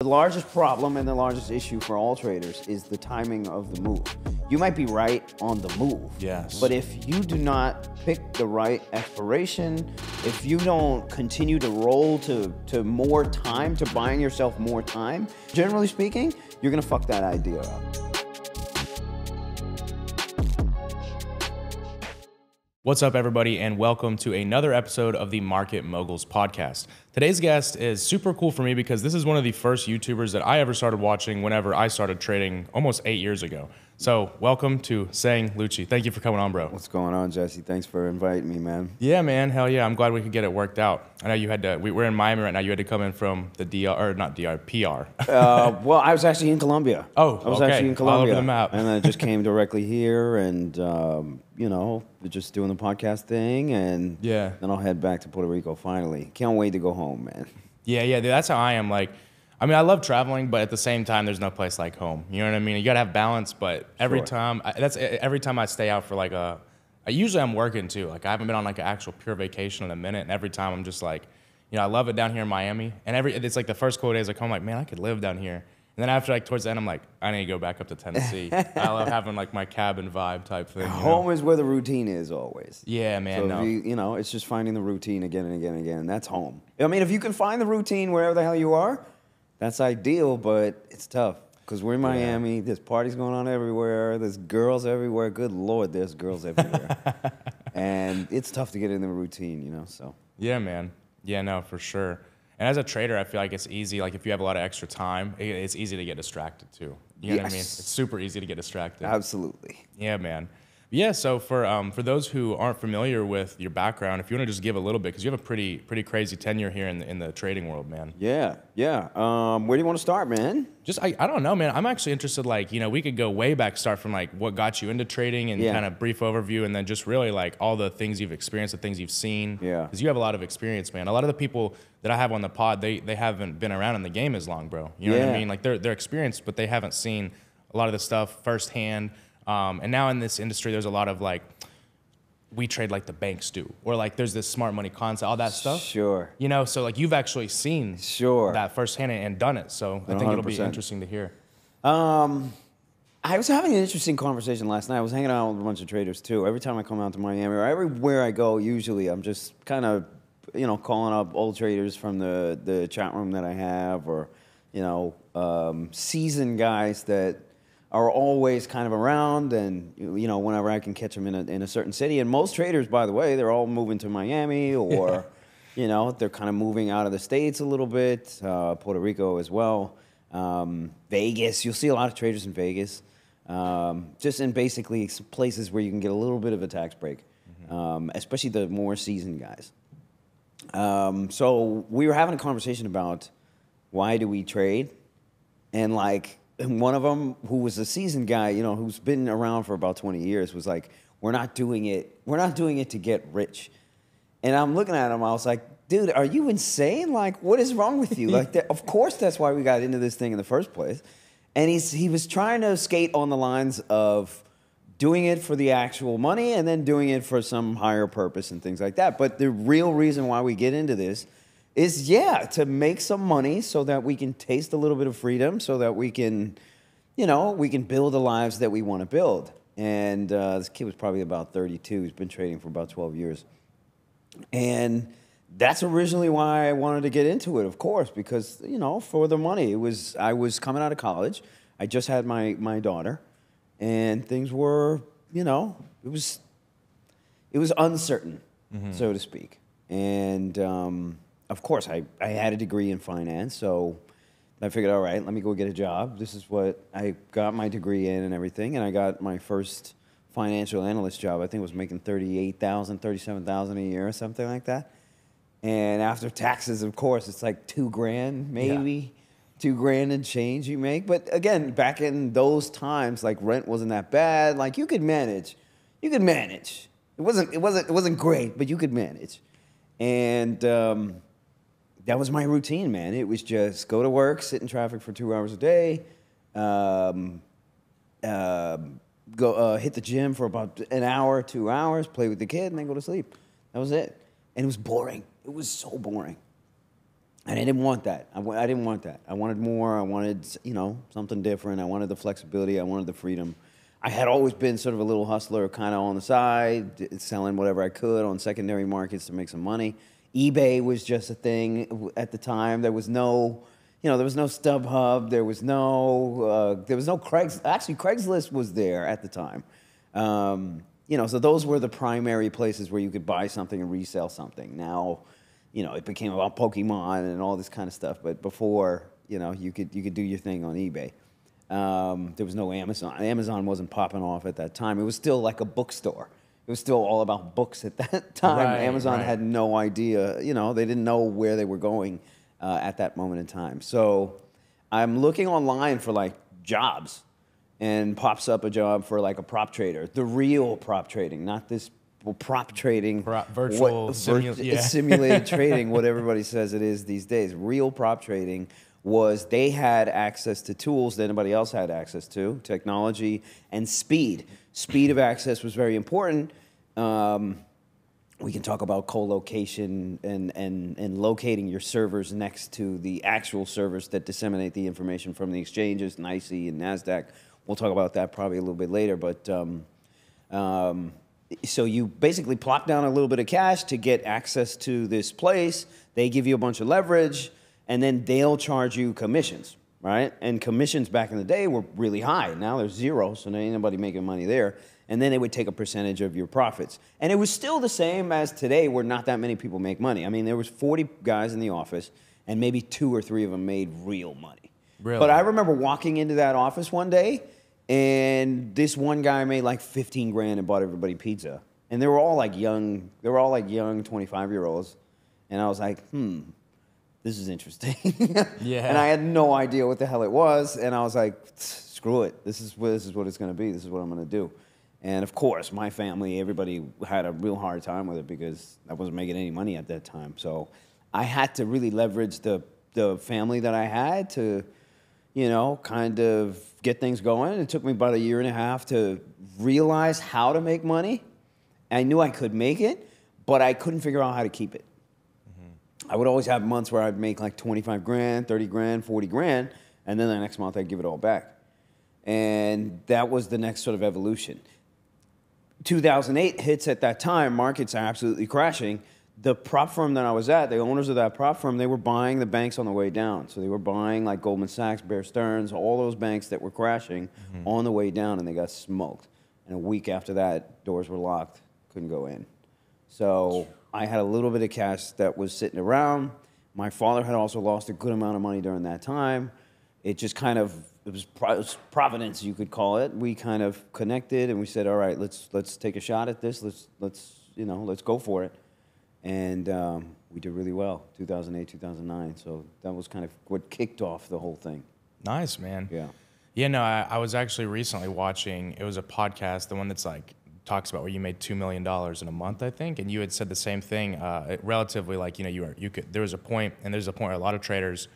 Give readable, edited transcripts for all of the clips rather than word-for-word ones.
The largest problem and the largest issue for all traders is the timing of the move. You might be right on the move. Yes. But if you do not pick the right expiration, if you don't continue to roll to more time, to buying yourself more time, generally speaking, you're gonna fuck that idea up. What's up, everybody, and welcome to another episode of the Market Moguls Podcast. Today's guest is super cool for me because this is one of the first YouTubers that I ever started watching whenever I started trading almost 8 years ago. So welcome to Sang Lucci. Thank you for coming on, bro. What's going on, Jesse? Thanks for inviting me, man. Yeah, man. Hell yeah. I'm glad we could get it worked out. I know you had to, we're in Miami right now. You had to come in from the PR. Well, I was actually in Colombia. Oh, I was okay. actually in Colombia. All over the map. And then I just came directly here and, just doing the podcast thing. And yeah. Then I'll head back to Puerto Rico finally. Can't wait to go home, man. Yeah, that's how I am. Like, I mean, I love traveling, but at the same time, there's no place like home. You know what I mean? You gotta have balance. But every time I stay out for like usually I'm working too. Like I haven't been on like an actual pure vacation in a minute, and every time I'm just like, I love it down here in Miami. And it's like the first couple days I come, like, man, I could live down here. And then after like towards the end, I'm like, I need to go back up to Tennessee. I love having like my cabin vibe type thing. Home is where the routine is always. Yeah, man. So it's just finding the routine again and again and again. That's home. I mean, if you can find the routine wherever the hell you are, that's ideal, but it's tough because we're in Miami. There's parties going on everywhere. There's girls everywhere. Good Lord, there's girls everywhere. And it's tough to get in the routine, so. Yeah, man. Yeah, no, for sure. And as a trader, I feel like it's easy. Like if you have a lot of extra time, it's easy to get distracted too. You know what I mean? It's super easy to get distracted. Absolutely. Yeah, man. Yeah, so for those who aren't familiar with your background, if you want to just give a little bit, because you have a pretty crazy tenure here in the trading world, man. Yeah. Where do you want to start, man? Just I don't know, man. I'm actually interested. Like, we could go way back, start from like what got you into trading and kind of brief overview, and then just really like all the things you've experienced, the things you've seen. Yeah. Because you have a lot of experience, man. A lot of the people that I have on the pod, they haven't been around in the game as long, bro. You know what I mean? Like they're experienced, but they haven't seen a lot of the stuff firsthand. And now in this industry, there's a lot of like, we trade like the banks do, or like there's this smart money concept, all that stuff. Sure. So like you've actually seen that firsthand and done it. So I think 100%. It'll be interesting to hear. I was having an interesting conversation last night. I was hanging out with a bunch of traders too. Every time I come out to Miami or everywhere I go, usually I'm just kind of, calling up old traders from the chat room that I have, or, seasoned guys that are always kind of around, and whenever I can catch them in a certain city. And most traders, by the way, they're all moving to Miami, or they're kind of moving out of the States a little bit, Puerto Rico as well, Vegas. You'll see a lot of traders in Vegas, just in basically places where you can get a little bit of a tax break, especially the more seasoned guys. So we were having a conversation about why do we trade, and one of them, who was a seasoned guy, who's been around for about 20 years, was like, we're not doing it to get rich. And I'm looking at him, I was like, dude, are you insane? Like, what is wrong with you? Of course that's why we got into this thing in the first place. And he was trying to skate on the lines of doing it for the actual money and then doing it for some higher purpose and things like that. But the real reason why we get into this is, to make some money so that we can taste a little bit of freedom, so that we can, we can build the lives that we want to build. And this kid was probably about 32. He's been trading for about 12 years. And that's originally why I wanted to get into it, of course, because, for the money. I was coming out of college. I just had my daughter. And things were, it was uncertain, so to speak. And of course, I had a degree in finance, so I figured, all right, let me go get a job. This is what I got my degree in and everything, and I got my first financial analyst job. I think it was making $38,000, $37,000 a year or something like that. And after taxes, of course, it's like $2,000 maybe, $2,000 and change you make. But again, back in those times, like rent wasn't that bad. Like you could manage. It wasn't great, but you could manage. And that was my routine, man. It was just go to work, sit in traffic for 2 hours a day, go hit the gym for about an hour, 2 hours, play with the kid, and then go to sleep. That was it. And it was boring. It was so boring. And I didn't want that. I didn't want that. I wanted more. I wanted, something different. I wanted the flexibility. I wanted the freedom. I had always been sort of a little hustler, kind of on the side, selling whatever I could on secondary markets to make some money. eBay was just a thing at the time. There was no, there was no StubHub. There was no Craigslist. Actually, Craigslist was there at the time. So those were the primary places where you could buy something and resell something. Now, it became about Pokemon and all this kind of stuff. But before, you could do your thing on eBay. There was no Amazon. Amazon wasn't popping off at that time. It was still like a bookstore. It was still all about books at that time. Right, Amazon had no idea. They didn't know where they were going at that moment in time. So I'm looking online for like jobs, and pops up a job for like a prop trader, the real prop trading, not this prop trading, simulated trading, what everybody says it is these days. Real prop trading was they had access to tools that nobody else had access to, technology and speed. Speed of access was very important. We can talk about co-location and locating your servers next to the actual servers that disseminate the information from the exchanges, NYSE and NASDAQ. We'll talk about that probably a little bit later, but so you basically plop down a little bit of cash to get access to this place. They give you a bunch of leverage, and then they'll charge you commissions, right? And commissions back in the day were really high. Now they're zero, so there ain't nobody making money there. And then they would take a percentage of your profits. And it was still the same as today, where not that many people make money. I mean, there was 40 guys in the office, and maybe 2 or 3 of them made real money. Really? But I remember walking into that office one day, and this one guy made like 15 grand and bought everybody pizza. And they were all like young 25-year-olds. And I was like, this is interesting. Yeah. And I had no idea what the hell it was. And I was like, screw it. This is what it's going to be. This is what I'm going to do. And of course, my family, everybody had a real hard time with it because I wasn't making any money at that time. So I had to really leverage the family that I had to, kind of get things going. It took me about 1.5 years to realize how to make money. I knew I could make it, but I couldn't figure out how to keep it. Mm-hmm. I would always have months where I'd make like 25 grand, 30 grand, 40 grand, and then the next month I'd give it all back. And that was the next sort of evolution. 2008 hits at that time, markets are absolutely crashing. The prop firm that I was at, the owners of that prop firm, they were buying the banks on the way down. So they were buying like Goldman Sachs, Bear Stearns, all those banks that were crashing on the way down, and they got smoked. And a week after that, doors were locked, couldn't go in. So I had a little bit of cash that was sitting around. My father had also lost a good amount of money during that time. It just kind of, it was providence, you could call it. We kind of connected, and we said, all right, let's take a shot at this. Let's go for it. And we did really well, 2008, 2009. So that was kind of what kicked off the whole thing. Nice, man. Yeah. Yeah, no, I was actually recently watching, it was a podcast, the one that's like, talks about where you made $2 million in a month, I think, and you had said the same thing, relatively like, there was a point, and there's a point where a lot of traders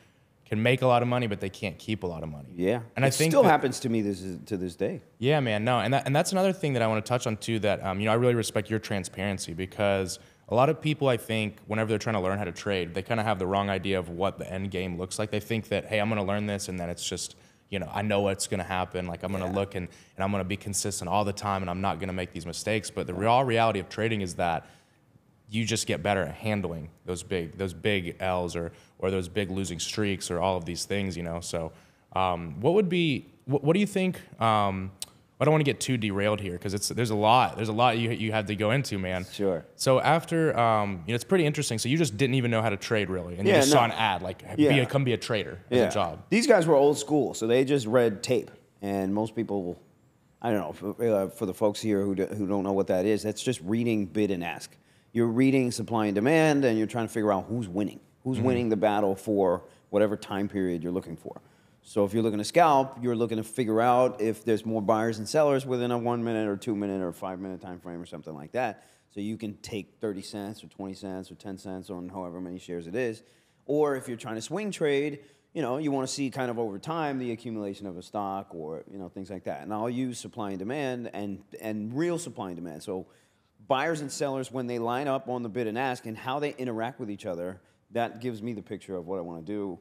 can make a lot of money, but they can't keep a lot of money. Yeah, and I think still happens to me to this day. Yeah, man, no, and that's another thing that I want to touch on too, that, I really respect your transparency, because a lot of people, I think, whenever they're trying to learn how to trade, they kind of have the wrong idea of what the end game looks like. They think that, hey, I'm going to learn this, and then it's just, I know what's going to happen. Like, I'm going to look and I'm going to be consistent all the time, and I'm not going to make these mistakes. But the raw reality of trading is that you just get better at handling those big L's or those big losing streaks or all of these things, So what do you think? I don't want to get too derailed here because there's a lot you have to go into, man. Sure. So after, it's pretty interesting. So you just didn't even know how to trade really, and you just saw an ad like, come be a trader as a job. These guys were old school, so they just read tape. And most people, I don't know, for the folks here who don't know what that is, that's just reading bid and ask. You're reading supply and demand, and you're trying to figure out who's winning. Who's winning the battle for whatever time period you're looking for. So if you're looking to scalp, you're looking to figure out if there's more buyers and sellers within a 1 minute or 2 minute or 5 minute time frame or something like that. So you can take 30 cents or 20 cents or 10 cents on however many shares it is. Or if you're trying to swing trade, you want to see kind of over time the accumulation of a stock or, things like that. And I'll use supply and demand and real supply and demand. So buyers and sellers, when they line up on the bid and ask and how they interact with each other, that gives me the picture of what I want to do,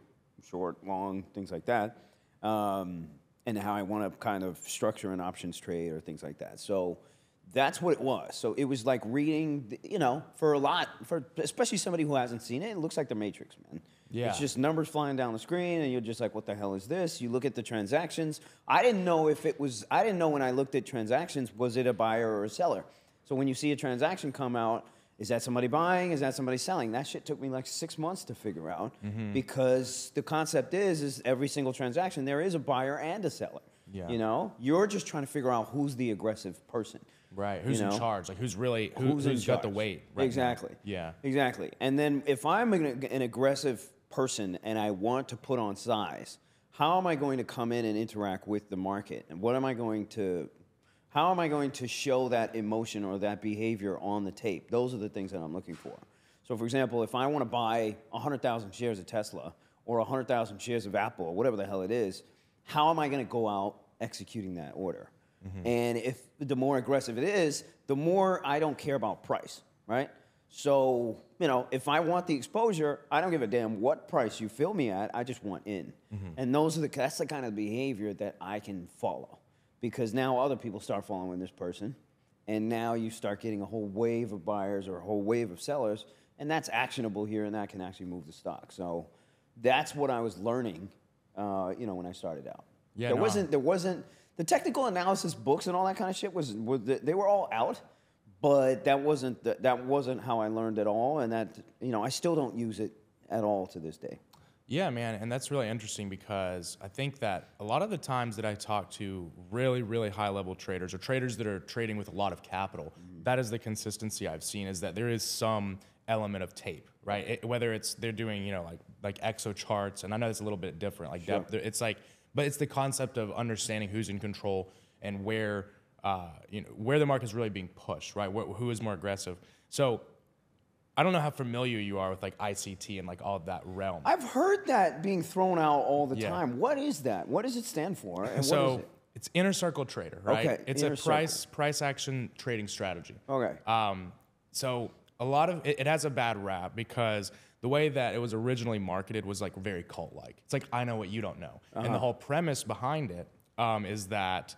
short, long, things like that, and how I want to kind of structure an options trade or things like that. So that's what it was. So it was like reading, for especially somebody who hasn't seen it, it looks like the Matrix, man. Yeah. It's just numbers flying down the screen, and you're just like, what the hell is this? You look at the transactions. I didn't know when I looked at transactions, was it a buyer or a seller? So when you see a transaction come out, is that somebody buying? Is that somebody selling? That shit took me like 6 months to figure out because the concept is every single transaction, there is a buyer and a seller. Yeah. You're just trying to figure out who's the aggressive person. Right. Who's in charge? Like who's got the weight? Right Exactly. Now. Yeah. Exactly. And then if I'm an aggressive person and I want to put on size, how am I going to come in and interact with the market? And how am I going to show that emotion or that behavior on the tape? Those are the things that I'm looking for. So, for example, if I want to buy 100,000 shares of Tesla or 100,000 shares of Apple or whatever the hell it is, how am I going to go out executing that order? And if the more aggressive it is, the more I don't care about price, right? So, if I want the exposure, I don't give a damn what price you fill me at. I just want in. And that's the kind of behavior that I can follow. Because now other people start following this person, and now you start getting a whole wave of buyers or a whole wave of sellers, and that's actionable here, and that can actually move the stock. So that's what I was learning, when I started out. Yeah, there wasn't the technical analysis books and all that kind of shit they were all out, but that wasn't how I learned at all, and that I still don't use it at all to this day. Yeah, man, and that's really interesting because I think that a lot of the times that I talk to really, really high-level traders or traders that are trading with a lot of capital, that is the consistency I've seen, is that there is some element of tape, right? Whether it's they're doing, like exo charts, and I know it's a little bit different, like sure. depth. It's like, but it's the concept of understanding who's in control and where the market is really being pushed, right? Who is more aggressive. So I don't know how familiar you are with like ICT and like all of that realm. I've heard that being thrown out all the time. What is that? What does it stand for? And so what is it? It's inner circle trader, right? Okay, it's a price action trading strategy. Okay. So a lot of it has a bad rap because the way that it was originally marketed was like very cult-like. It's like, I know what you don't know. And the whole premise behind it is that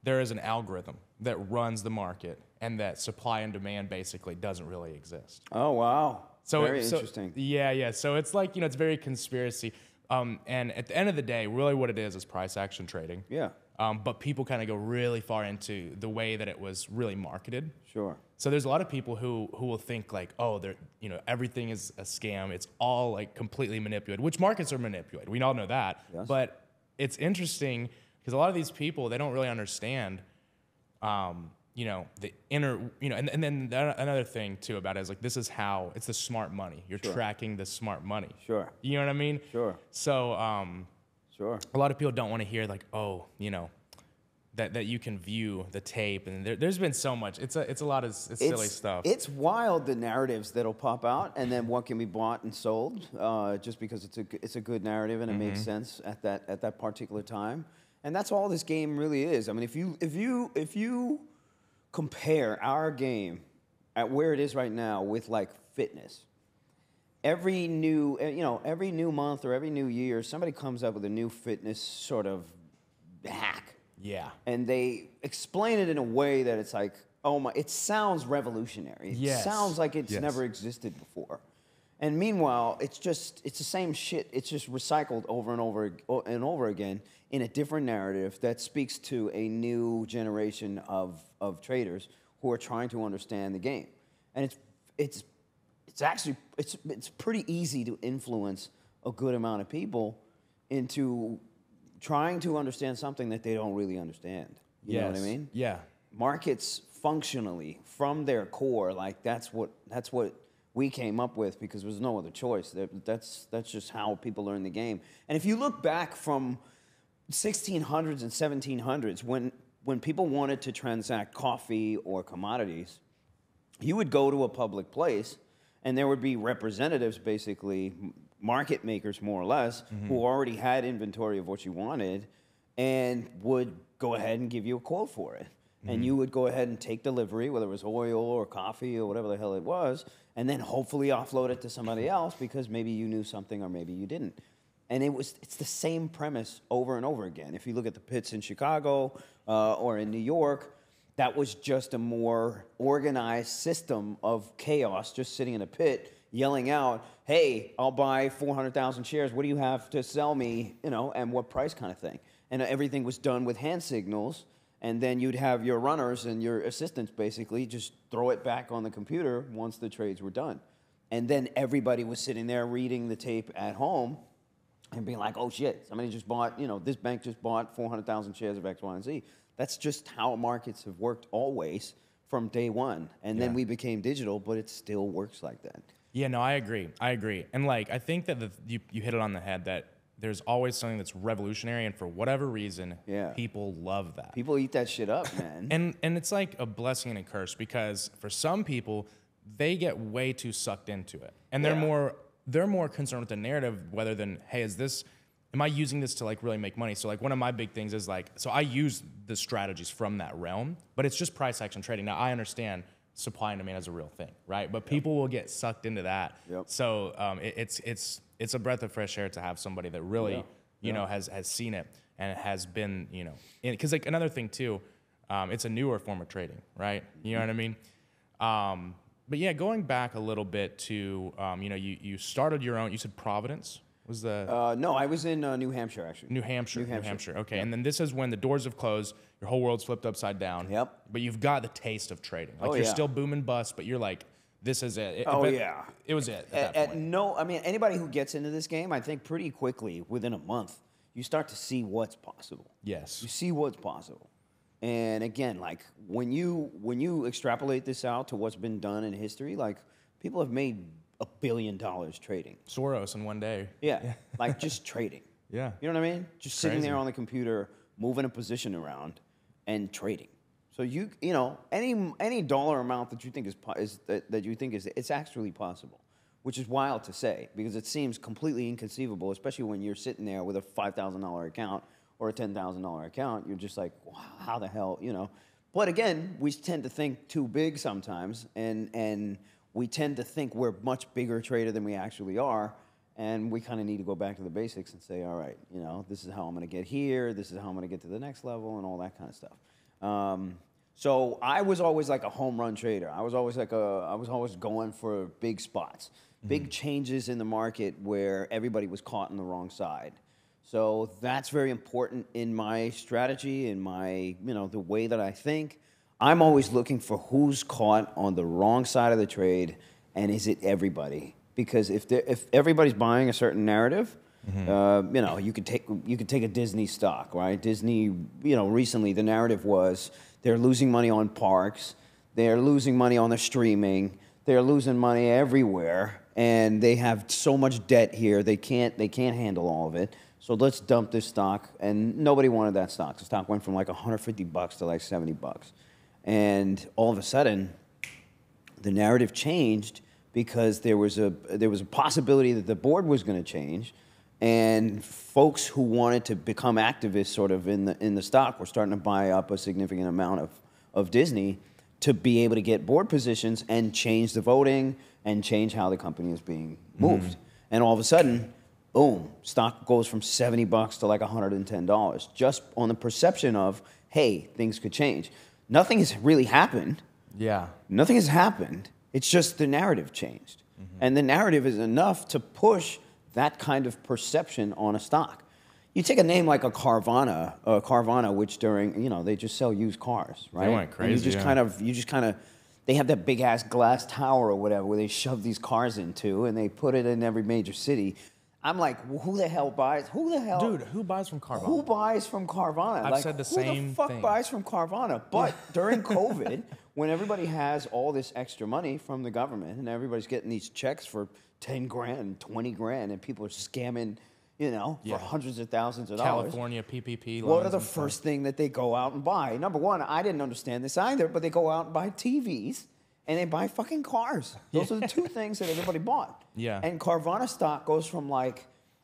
there is an algorithm that runs the market and that supply and demand basically doesn't really exist. Oh, wow. Very interesting. Yeah. So it's like, it's very conspiracy. And at the end of the day, really what it is price action trading. Yeah. But people kind of go really far into the way that it was really marketed. Sure. So there's a lot of people who will think like, oh, everything is a scam. It's all like completely manipulated, which markets are manipulated. We all know that. Yes. But it's interesting because a lot of these people, they don't really understand, the inner, and then another thing too about it is like, this is how, it's the smart money. You're tracking the smart money. Sure. You know what I mean? Sure. So, sure. A lot of people don't want to hear like, oh, that you can view the tape, and there's been so much. It's a lot of silly stuff. It's wild, the narratives that'll pop out, and then what can be bought and sold, just because it's a good narrative and it makes sense at that particular time. And that's all this game really is. I mean, if you compare our game at where it is right now with like fitness, every new month or every new year, somebody comes up with a new fitness sort of hack. Yeah. And they explain it in a way that it's like, oh my, it sounds revolutionary. It sounds like it's never existed before. And meanwhile, it's the same shit. It's just recycled over and over again in a different narrative that speaks to a new generation of traders who are trying to understand the game. And it's actually pretty easy to influence a good amount of people into trying to understand something that they don't really understand. You know what I mean? Yeah. Markets functionally from their core, like that's what we came up with because there's no other choice. That's just how people learn the game. And if you look back from 1600s and 1700s, when people wanted to transact coffee or commodities, you would go to a public place and there would be representatives, basically market makers more or less, who already had inventory of what you wanted and would go ahead and give you a quote for it. and you would go ahead and take delivery, whether it was oil or coffee or whatever the hell it was, and then hopefully offload it to somebody else because maybe you knew something or maybe you didn't. And it's the same premise over and over again. If you look at the pits in Chicago or in New York, that was just a more organized system of chaos, just sitting in a pit, yelling out, hey, I'll buy 400,000 shares. What do you have to sell me, and what price kind of thing. And everything was done with hand signals. And then you'd have your runners and your assistants basically just throw it back on the computer once the trades were done. And then everybody was sitting there reading the tape at home and being like, oh shit, somebody just bought, this bank just bought 400,000 shares of X, Y, and Z. That's just how markets have worked always from day one. And then we became digital, but it still works like that. Yeah, no, I agree. And I think that you hit it on the head that there's always something that's revolutionary, and for whatever reason, people love that. People eat that shit up, man. And it's like a blessing and a curse, because for some people, they get way too sucked into it, and they're more concerned with the narrative rather than, hey, am I using this to really make money? So one of my big things is so I use the strategies from that realm, but it's just price action trading. Now I understand supply and demand is a real thing, right? But people will get sucked into that. Yep. So it's a breath of fresh air to have somebody that really has seen it and has been because another thing too, it's a newer form of trading, right? You know what I mean? But yeah, going back a little bit to you started your own. You said Providence was the no, I was in New Hampshire actually. New Hampshire. Okay, and then this is when the doors have closed, your whole world's flipped upside down. Yep. But you've got the taste of trading. You're still boom and bust, but you're like, this is it. It was it at that point. Anybody who gets into this game, I think pretty quickly, within a month, you start to see what's possible. Yes. You see what's possible. And again, when you extrapolate this out to what's been done in history, people have made $1 billion trading. Soros in one day. Yeah. Just trading. Yeah. You know what I mean? Just sitting there on the computer, moving a position around and trading. So any dollar amount that you think is it's actually possible, which is wild to say because it seems completely inconceivable, especially when you're sitting there with a $5,000 account or a $10,000 account. You're just like, wow, how the hell, But again, we tend to think too big sometimes, and we tend to think we're a much bigger trader than we actually are, and we kind of need to go back to the basics and say, all right, this is how I'm going to get here, this is how I'm going to get to the next level, and all that kind of stuff. So I was always like a home run trader. I was always going for big spots, big changes in the market where everybody was caught on the wrong side. So that's very important in my strategy, in my the way that I think. I'm always looking for who's caught on the wrong side of the trade, and is it everybody? Because if everybody's buying a certain narrative, you could take a Disney stock, right? Disney, recently the narrative was they're losing money on parks, they're losing money on their streaming, they're losing money everywhere, and they have so much debt here they can't handle all of it. So let's dump this stock, and nobody wanted that stock. The stock went from $150 to $70. And all of a sudden, the narrative changed because there was a possibility that the board was going to change, and folks who wanted to become activists sort of in the stock were starting to buy up a significant amount of Disney to be able to get board positions and change the voting and change how the company is being moved. And all of a sudden, boom, stock goes from $70 to $110 just on the perception of, hey, things could change. Nothing has really happened. Yeah. Nothing has happened. It's just the narrative changed. And the narrative is enough to push that kind of perception on a stock. You take a name like a Carvana, which during, they just sell used cars, right? They went crazy. And you just kind of, they have that big ass glass tower or whatever where they shove these cars into, and they put it in every major city. I'm like, well, who the hell buys? Dude, who buys from Carvana? Who buys from Carvana? I've said the same thing. Who the fuck buys from Carvana? But during COVID, when everybody has all this extra money from the government and everybody's getting these checks for 10 grand, 20 grand, and people are scamming, for hundreds of thousands of dollars. California PPP loans. What are the first thing that they go out and buy? Number one, I didn't understand this either, but they go out and buy TVs. And they buy fucking cars. Those are the two things that everybody bought. Yeah. And Carvana stock goes from I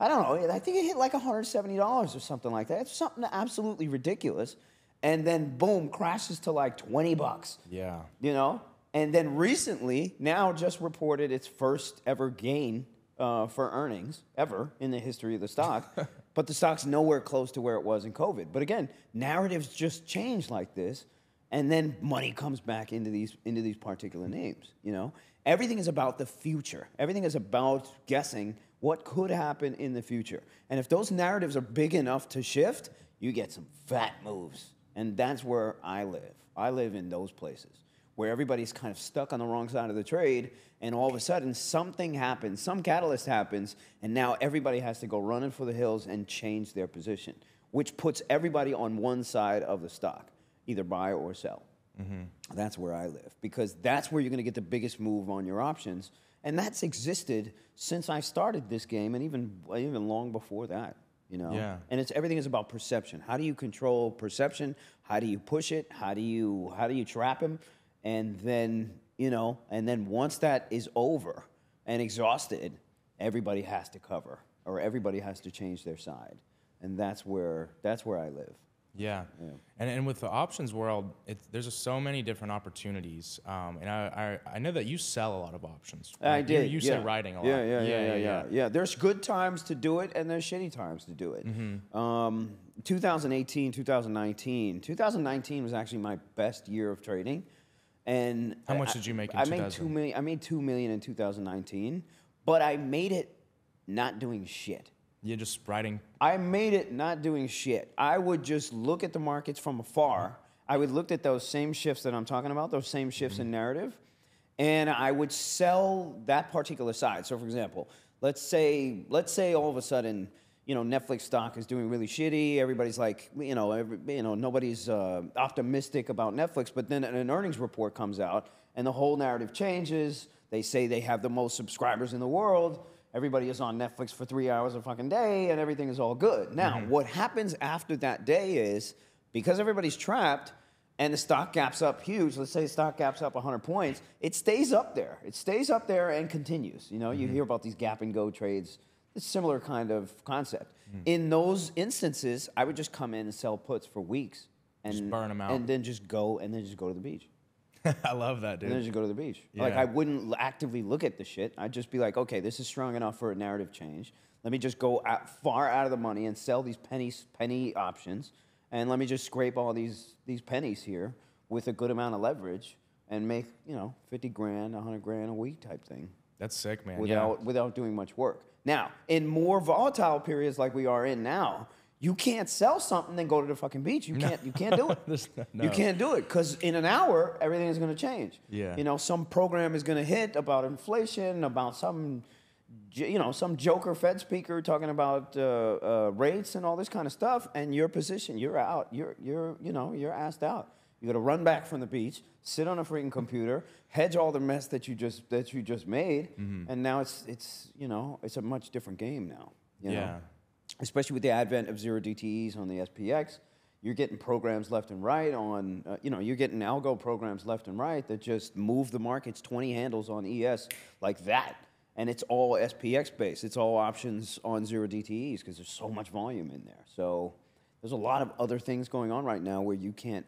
don't know, I think it hit $170 or something like that. It's something absolutely ridiculous. and then boom, crashes to like $20. Yeah. You know? And then recently, now just reported its first ever gain for earnings ever in the history of the stock. But the stock's nowhere close to where it was in COVID. But again, narratives just change like this, and then money comes back into these particular names. You know, everything is about the future. Everything is about guessing what could happen in the future. And if those narratives are big enough to shift, you get some fat moves. And that's where I live. I live in those places where everybody's kind of stuck on the wrong side of the trade, and all of a sudden something happens, some catalyst happens, and now everybody has to go running for the hills and change their position, which puts everybody on one side of the stock, either buy or sell. Mm-hmm. That's where I live, because that's where you're going to get the biggest move on your options, and that's existed since I started this game, and even long before that. You know, yeah. And everything is about perception. How do you control perception? How do you push it? How do you trap him? And then, you know, once that is over and exhausted, everybody has to cover, or everybody has to change their side. And that's where I live. Yeah. And with the options world, there's just so many different opportunities. And I know that you sell a lot of options. Right? I did. You say writing a lot. Yeah. There's good times to do it, and there's shitty times to do it. Mm-hmm. 2018, 2019 was actually my best year of trading. And how much did you make in 2000? I made $2 million in 2019, but I made it not doing shit. You're just writing? I made it not doing shit. I would just look at the markets from afar. I would look at those same shifts that I'm talking about, those same shifts in narrative, and I would sell that particular side. So, for example, let's say all of a sudden, you know, Netflix stock is doing really shitty. Everybody's like, nobody's optimistic about Netflix. But then an earnings report comes out, and the whole narrative changes. They say they have the most subscribers in the world. Everybody is on Netflix for 3 hours a fucking day, and everything is all good. Now, what happens after that day is, because everybody's trapped, and the stock gaps up huge, let's say the stock gaps up 100 points, it stays up there. It stays up there and continues. You know, you hear about these gap and go trades. It's a similar kind of concept. In those instances, I would just come in and sell puts for weeks. And just burn them out. And then just go to the beach. I love that, dude. And then just go to the beach. Yeah. Like, I wouldn't actively look at the shit. I'd just be like, okay, this is strong enough for a narrative change. Let me just go far out of the money and sell these penny options. And let me just scrape all these pennies here with a good amount of leverage and make, 50 grand, 100 grand a week type thing. That's sick, man. Without doing much work. Now, in more volatile periods like we are in now, you can't sell something and go to the fucking beach. You can't do it. You can't do it, because in an hour, everything is going to change. Yeah. You know, some program is going to hit about inflation, about some joker Fed speaker talking about rates and all this kind of stuff, and your position, you're out. You're assed out. You got to run back from the beach, sit on a freaking computer, hedge all the mess that you just made, and now it's a much different game now. You know? Especially with the advent of zero DTEs on the SPX, you're getting programs left and right on, you're getting algo programs left and right that just move the markets 20 handles on ES like that. And it's all SPX based. It's all options on zero DTEs because there's so much volume in there. So there's a lot of other things going on right now where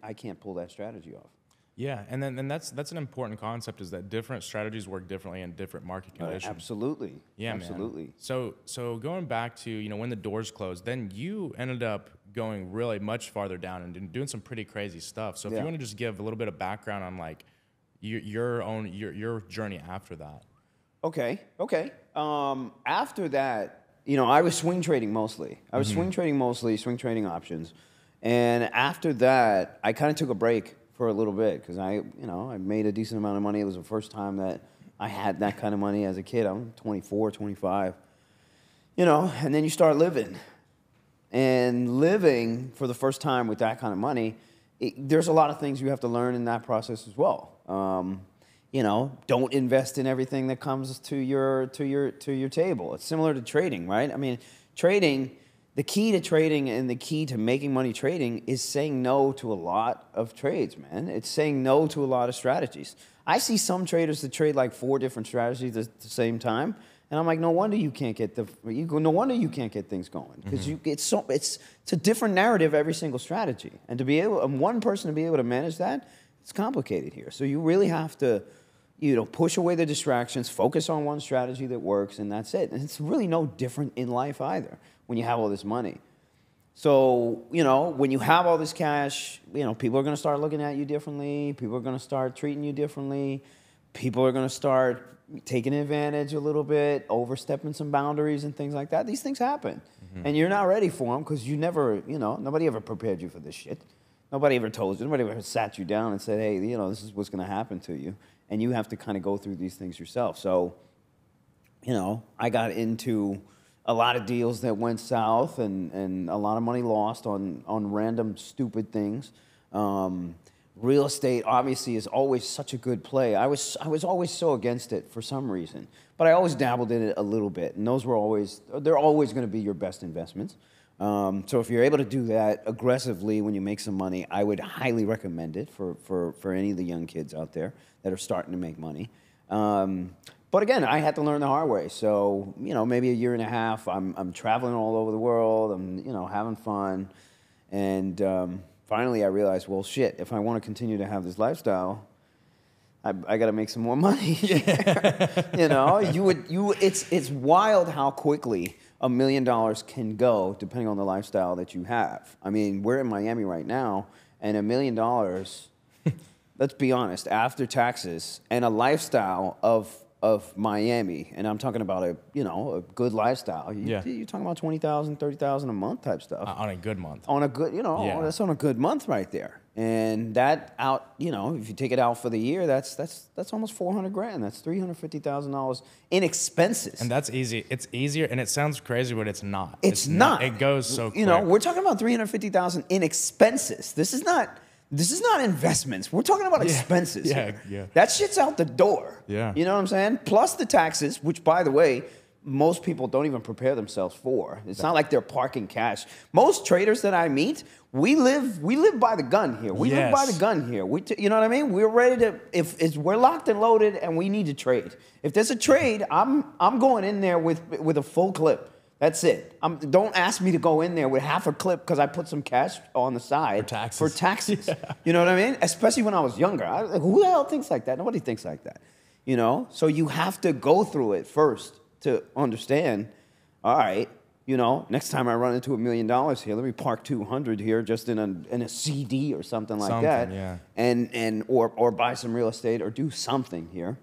I can't pull that strategy off. Yeah, and that's an important concept, is that different strategies work differently in different market conditions. Absolutely. Yeah, absolutely. Man. So going back to when the doors closed, then you ended up going really much farther down and doing some pretty crazy stuff. So if you want to just give a little bit of background on like your journey after that. Okay. After that, I was swing trading mostly. Swing trading options, and after that, I kind of took a break for a little bit, because I made a decent amount of money. It was the first time that I had that kind of money as a kid. I'm 24, 25, and then you start living. And living for the first time with that kind of money, there's a lot of things you have to learn in that process as well. Don't invest in everything that comes to your table. It's similar to trading, right? I mean, trading, the key to trading and the key to making money trading is saying no to a lot of trades, man. It's saying no to a lot of strategies. I see some traders that trade like 4 different strategies at the same time, And I'm like, no wonder you can't get no wonder you can't get things going, because it's a different narrative every single strategy, and to be able, one person to be able to manage that, it's complicated here. So you really have to, push away the distractions, focus on one strategy that works, and that's it. And it's really no different in life either when you have all this money. So, when you have all this cash, people are going to start looking at you differently. People are going to start treating you differently. People are going to start taking advantage a little bit, overstepping some boundaries and things like that. These things happen. And you're not ready for them because you never, nobody ever prepared you for this shit. Nobody ever told you. Nobody ever sat you down and said, hey, this is what's going to happen to you. And you have to kind of go through these things yourself. So, I got into a lot of deals that went south, and a lot of money lost on random stupid things. Real estate obviously is always such a good play. I was always so against it for some reason, but I always dabbled in it a little bit, and they're always going to be your best investments. So if you're able to do that aggressively when you make some money, I would highly recommend it for any of the young kids out there that are starting to make money. But again, I had to learn the hard way. So, maybe a year and a half, I'm traveling all over the world. I'm, having fun. And finally I realized, well, shit, if I want to continue to have this lifestyle, I got to make some more money. It's wild how quickly $1 million can go depending on the lifestyle that you have. I mean, we're in Miami right now, and $1 million, let's be honest, after taxes and a lifestyle of Miami, and I'm talking about a good lifestyle. You're talking about $20,000, $30,000 a month type stuff. On a good month. On a good, that's on a good month right there. And that out, if you take it out for the year, that's almost $400,000. That's $350,000 in expenses. And that's easy. It's easier, and it sounds crazy, but it's not. It's not. It goes so quick. We're talking about $350,000 in expenses. This is not investments. We're talking about expenses. Yeah. That shit's out the door. Yeah. You know what I'm saying? Plus the taxes, which, by the way, most people don't even prepare themselves for. It's not like they're parking cash. Most traders that I meet, we live by the gun here. We live by the gun here. You know what I mean? We're ready to, if we're locked and loaded and we need to trade. If there's a trade, I'm going in there with a full clip. That's it. Don't ask me to go in there with half a clip because I put some cash on the side for taxes. Yeah. You know what I mean? Especially when I was younger. Who the hell thinks like that? Nobody thinks like that. So you have to go through it first to understand. All right, next time I run into $1 million here, let me park 200 here just in a CD or something like that. Yeah. And or buy some real estate or do something here.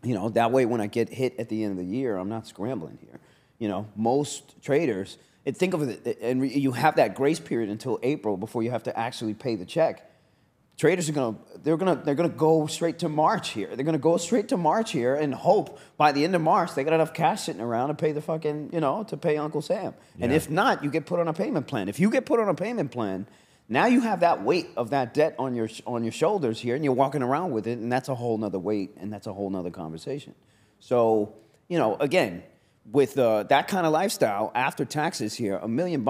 That way when I get hit at the end of the year, I'm not scrambling here. Most traders, think of it, and you have that grace period until April before you have to actually pay the check. Traders are they're gonna go straight to March here. They're gonna go straight to March here and hope by the end of March they got enough cash sitting around to pay the fucking, to pay Uncle Sam. Yeah. And if not, you get put on a payment plan. If you get put on a payment plan, now you have that weight of that debt on your shoulders here, and you're walking around with it, and that's a whole nother weight, and that's a whole nother conversation. So, again, with that kind of lifestyle after taxes here, $1 million,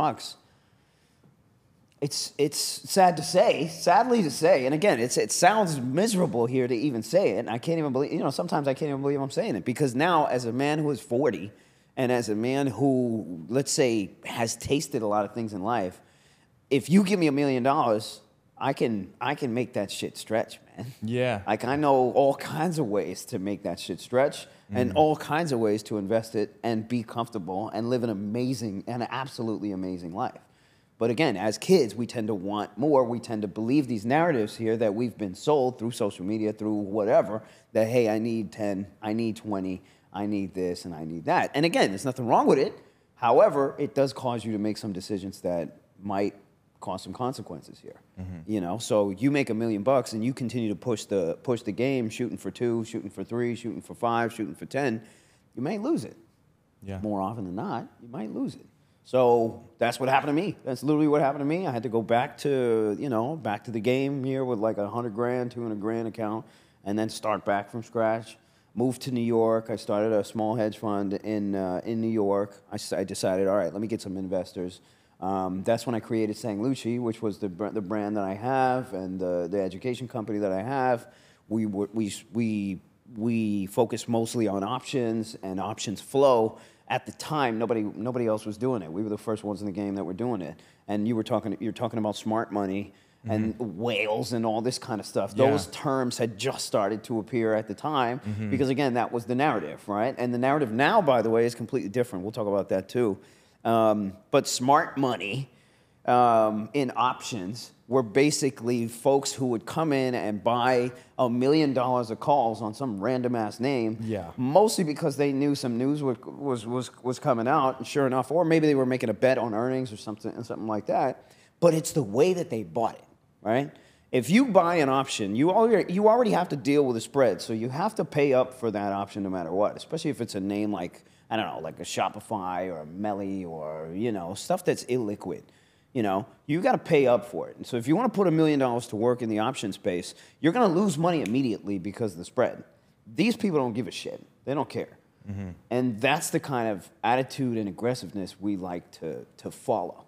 it's sadly to say, and again, it sounds miserable here to even say it. And I can't even believe, sometimes I can't even believe I'm saying it, because now as a man who is 40 and as a man who, let's say, has tasted a lot of things in life, if you give me $1 million, I can make that shit stretch, man. Yeah. Like, I know all kinds of ways to make that shit stretch and all kinds of ways to invest it and be comfortable and live an absolutely amazing life. But again, as kids, we tend to want more. We tend to believe these narratives here that we've been sold through social media, through whatever, that, hey, I need 10, I need 20, I need this, and I need that. And again, there's nothing wrong with it. However, it does cause you to make some decisions that might cause some consequences here. So you make $1 million and you continue to push the game, shooting for 2, shooting for 3, shooting for 5, shooting for 10, you may lose it. Yeah. More often than not, you might lose it. So that's what happened to me. That's literally what happened to me. I had to go back to the game here with like $100,000, $200,000 account, and then start back from scratch. Moved to New York. I started a small hedge fund in New York. I decided, all right, let me get some investors. That's when I created Sang Lucci, which was the brand that I have and the education company that I have. We we focused mostly on options and options flow. At the time, nobody else was doing it. We were the first ones in the game that were doing it. And you're talking about smart money and whales and all this kind of stuff. Yeah. Those terms had just started to appear at the time because, again, that was the narrative, right? And the narrative now, by the way, is completely different. We'll talk about that too. But smart money in options were basically folks who would come in and buy $1 million of calls on some random ass name, mostly because they knew some news was coming out, and sure enough, or maybe they were making a bet on earnings or something like that. But it's the way that they bought it, right? If you buy an option, you already have to deal with a spread, so you have to pay up for that option no matter what, especially if it's a name like, I don't know, like a Shopify or a Melly or, stuff that's illiquid. You got to pay up for it. And so if you want to put $1 million to work in the option space, you're going to lose money immediately because of the spread. These people don't give a shit. They don't care. And that's the kind of attitude and aggressiveness we like to follow,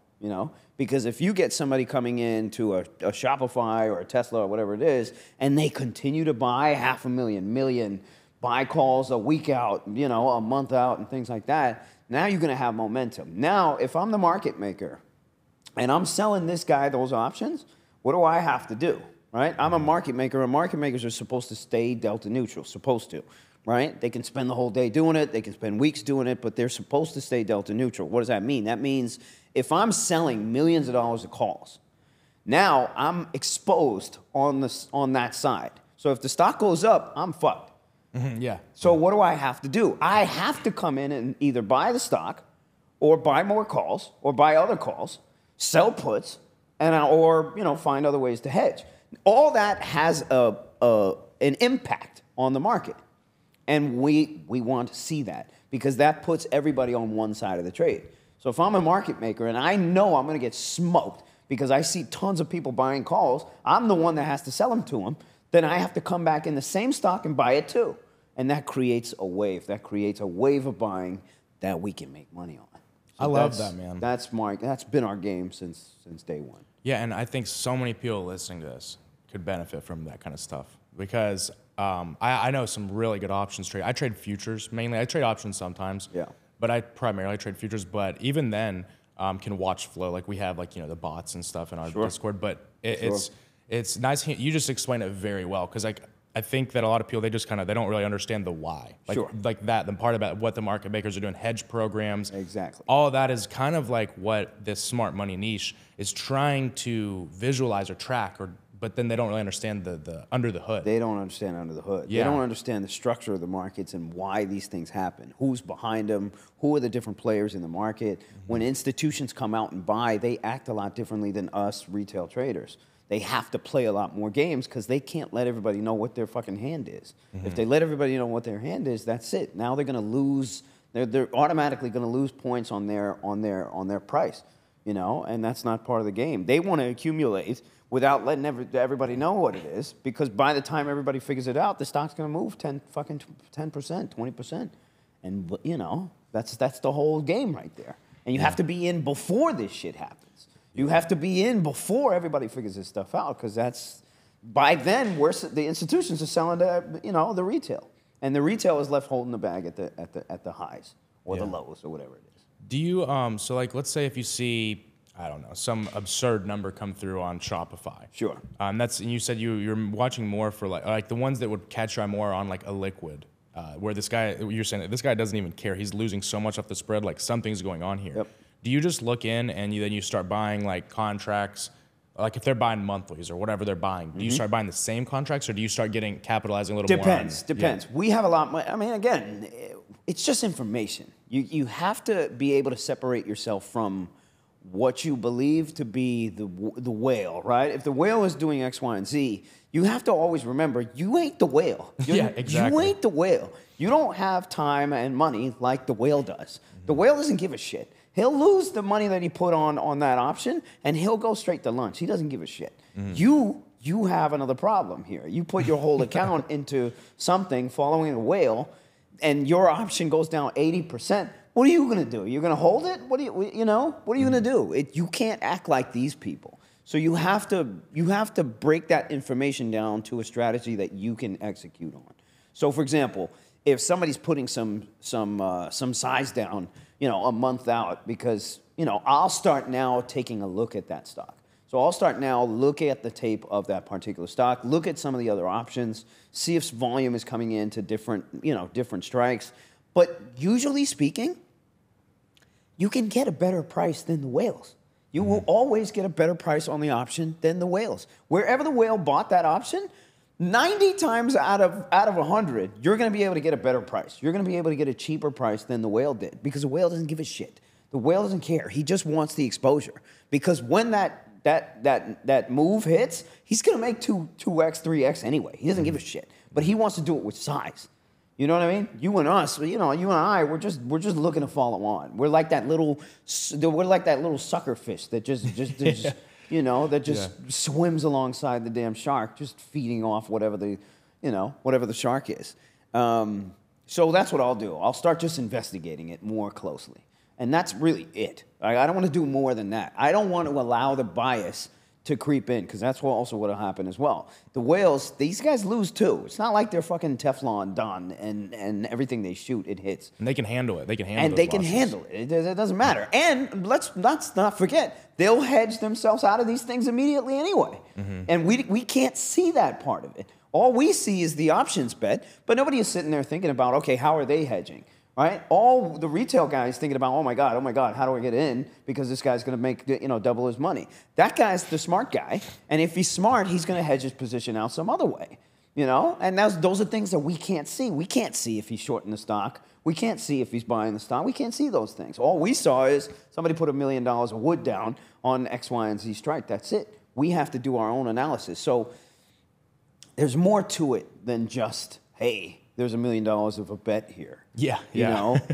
Because if you get somebody coming into a Shopify or a Tesla or whatever it is, and they continue to buy $500,000, buy calls a week out, a month out and things like that, now you're going to have momentum. Now, if I'm the market maker, and I'm selling this guy those options, what do I have to do, right? I'm a market maker, and market makers are supposed to stay delta neutral, right? They can spend the whole day doing it, they can spend weeks doing it, but they're supposed to stay delta neutral. What does that mean? That means if I'm selling millions of dollars of calls, now I'm exposed on that side. So if the stock goes up, I'm fucked. So what do I have to do? I have to come in and either buy the stock or buy more calls or buy other calls, sell puts, or find other ways to hedge. All that has an impact on the market, and we want to see that because that puts everybody on one side of the trade. So if I'm a market maker and I know I'm going to get smoked because I see tons of people buying calls, I'm the one that has to sell them to them. Then I have to come back in the same stock and buy it too, and that creates a wave. That creates a wave of buying that we can make money on. I love that, man. That's been our game since day one. Yeah, and I think so many people listening to this could benefit from that kind of stuff because I know some really good options trade. I trade futures mainly. I trade options sometimes. Yeah. But I primarily trade futures. But even then, can watch flow. Like we have the bots and stuff in our Discord. But it's nice. You just explained it very well because I think that a lot of people, they don't really understand the why. The part about what the market makers are doing, hedge programs. Exactly. All of that is kind of like what this smart money niche is trying to visualize or track, but then they don't really understand the under the hood. They don't understand under the hood. Yeah. They don't understand the structure of the markets and why these things happen. Who's behind them? Who are the different players in the market? When institutions come out and buy, they act a lot differently than us retail traders. They have to play a lot more games because they can't let everybody know what their fucking hand is. If they let everybody know what their hand is, that's it. Now they're going to lose. They're automatically going to lose points on their price, and that's not part of the game. They want to accumulate without letting everybody know what it is because by the time everybody figures it out, the stock's going to move 10%, 20%, and that's the whole game right there. And you have to be in before this shit happens. You have to be in before everybody figures this stuff out because by then the institutions are selling to the retail, and the retail is left holding the bag at the highs or the lows or whatever it is. Do you so let's say if you see some absurd number come through on Shopify. Sure. And you said you're watching more for like the ones that would catch your eye more on like a liquid. Where you're saying that this guy doesn't even care. He's losing so much off the spread. Like something's going on here. Yep. Do you just look in and then you start buying like contracts, like if they're buying monthlies or whatever they're buying? Do you start buying the same contracts or do you start capitalizing a little more? Depends. Yeah. We have a lot more. I mean, again, it's just information. You have to be able to separate yourself from what you believe to be the whale, right? If the whale is doing X, Y, and Z, you have to always remember you ain't the whale. Yeah, exactly. You ain't the whale. You don't have time and money like the whale does. The whale doesn't give a shit. He'll lose the money that he put on that option, and he'll go straight to lunch. He doesn't give a shit. You have another problem here. You put your whole account into something following a whale, and your option goes down 80%. What are you going to do? You're going to hold it? What are you going to do? You can't act like these people. So you have to break that information down to a strategy that you can execute on. So, for example, if somebody's putting some size down, a month out, because I'll start now taking a look at that stock. So I'll start now, look at the tape of that particular stock, look at some of the other options, see if volume is coming into different strikes. But usually speaking, you can get a better price than the whales. You will always get a better price on the option than the whales. Wherever the whale bought that option, 90 times out of 100, you're going to be able to get a better price. You're going to be able to get a cheaper price than the whale did, because the whale doesn't give a shit. The whale doesn't care. He just wants the exposure. Because when that move hits, he's going to make 2x, 3x anyway. He doesn't give a shit. But he wants to do it with size. You know what I mean? You and us, you and I, we're just looking to follow on. We're like that little sucker fish that just swims alongside the damn shark, just feeding off whatever the shark is. So that's what I'll do. I'll start just investigating it more closely. And that's really it. I don't want to do more than that. I don't want to allow the bias to creep in, because that's also what will happen as well. The whales, these guys lose too. It's not like they're fucking Teflon done and everything they shoot, it hits. And they can handle it. They can handle it. It doesn't matter. And let's not forget, they'll hedge themselves out of these things immediately anyway. Mm-hmm. And we can't see that part of it. All we see is the options bet, but nobody is sitting there thinking about, okay, how are they hedging? Right? All the retail guys thinking about, oh my God, how do I get in? Because this guy's going to make double his money. That guy's the smart guy, and if he's smart, he's going to hedge his position out some other way. And those are things that we can't see. We can't see if he's shorting the stock. We can't see if he's buying the stock. We can't see those things. All we saw is somebody put $1 million of wood down on X, Y, and Z strike. That's it. We have to do our own analysis. So there's more to it than just, hey, there's $1 million of a bet here. Yeah.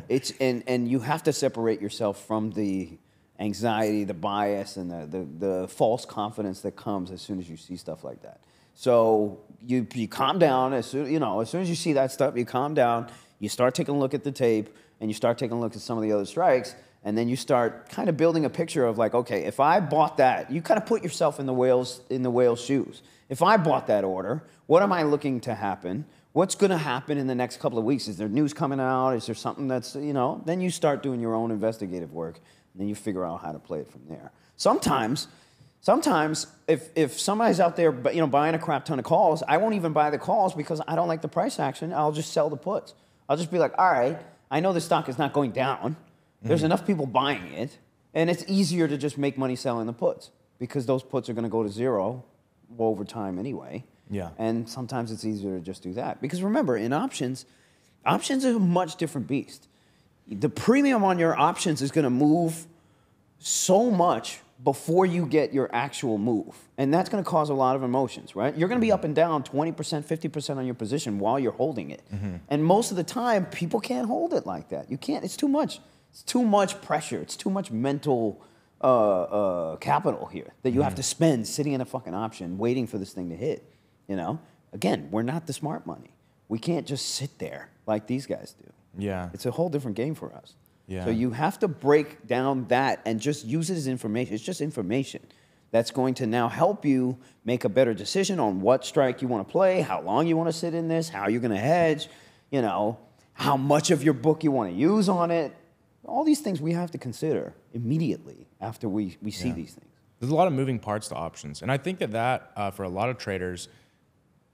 It's and you have to separate yourself from the anxiety, the bias, and the false confidence that comes as soon as you see stuff like that. So you calm down as soon as you see that stuff. You calm down. You start taking a look at the tape, and you start taking a look at some of the other strikes, and then you start kind of building a picture of like, okay, if I bought that, you kind of put yourself in the whale's shoes. If I bought that order, what am I looking to happen? What's going to happen in the next couple of weeks? Is there news coming out? Is there something that's, then you start doing your own investigative work, and then you figure out how to play it from there. Sometimes if somebody's out there, buying a crap ton of calls, I won't even buy the calls because I don't like the price action. I'll just sell the puts. I'll just be like, all right, I know the stock is not going down. There's enough people buying it, and it's easier to just make money selling the puts because those puts are going to go to zero over time anyway. Yeah. And sometimes it's easier to just do that. Because remember, in options are a much different beast. The premium on your options is going to move so much before you get your actual move. And that's going to cause a lot of emotions, right? You're going to be up and down 20%, 50% on your position while you're holding it. Mm-hmm. And most of the time, people can't hold it like that. You can't. It's too much. It's too much pressure. It's too much mental capital here that you have to spend sitting in a fucking option waiting for this thing to hit. Again, we're not the smart money. We can't just sit there like these guys do. Yeah. It's a whole different game for us. Yeah. So you have to break down that and just use it as information. It's just information that's going to now help you make a better decision on what strike you want to play, how long you want to sit in this, how you're going to hedge, how much of your book you want to use on it. All these things we have to consider immediately after we see these things. There's a lot of moving parts to options. And I think that for a lot of traders,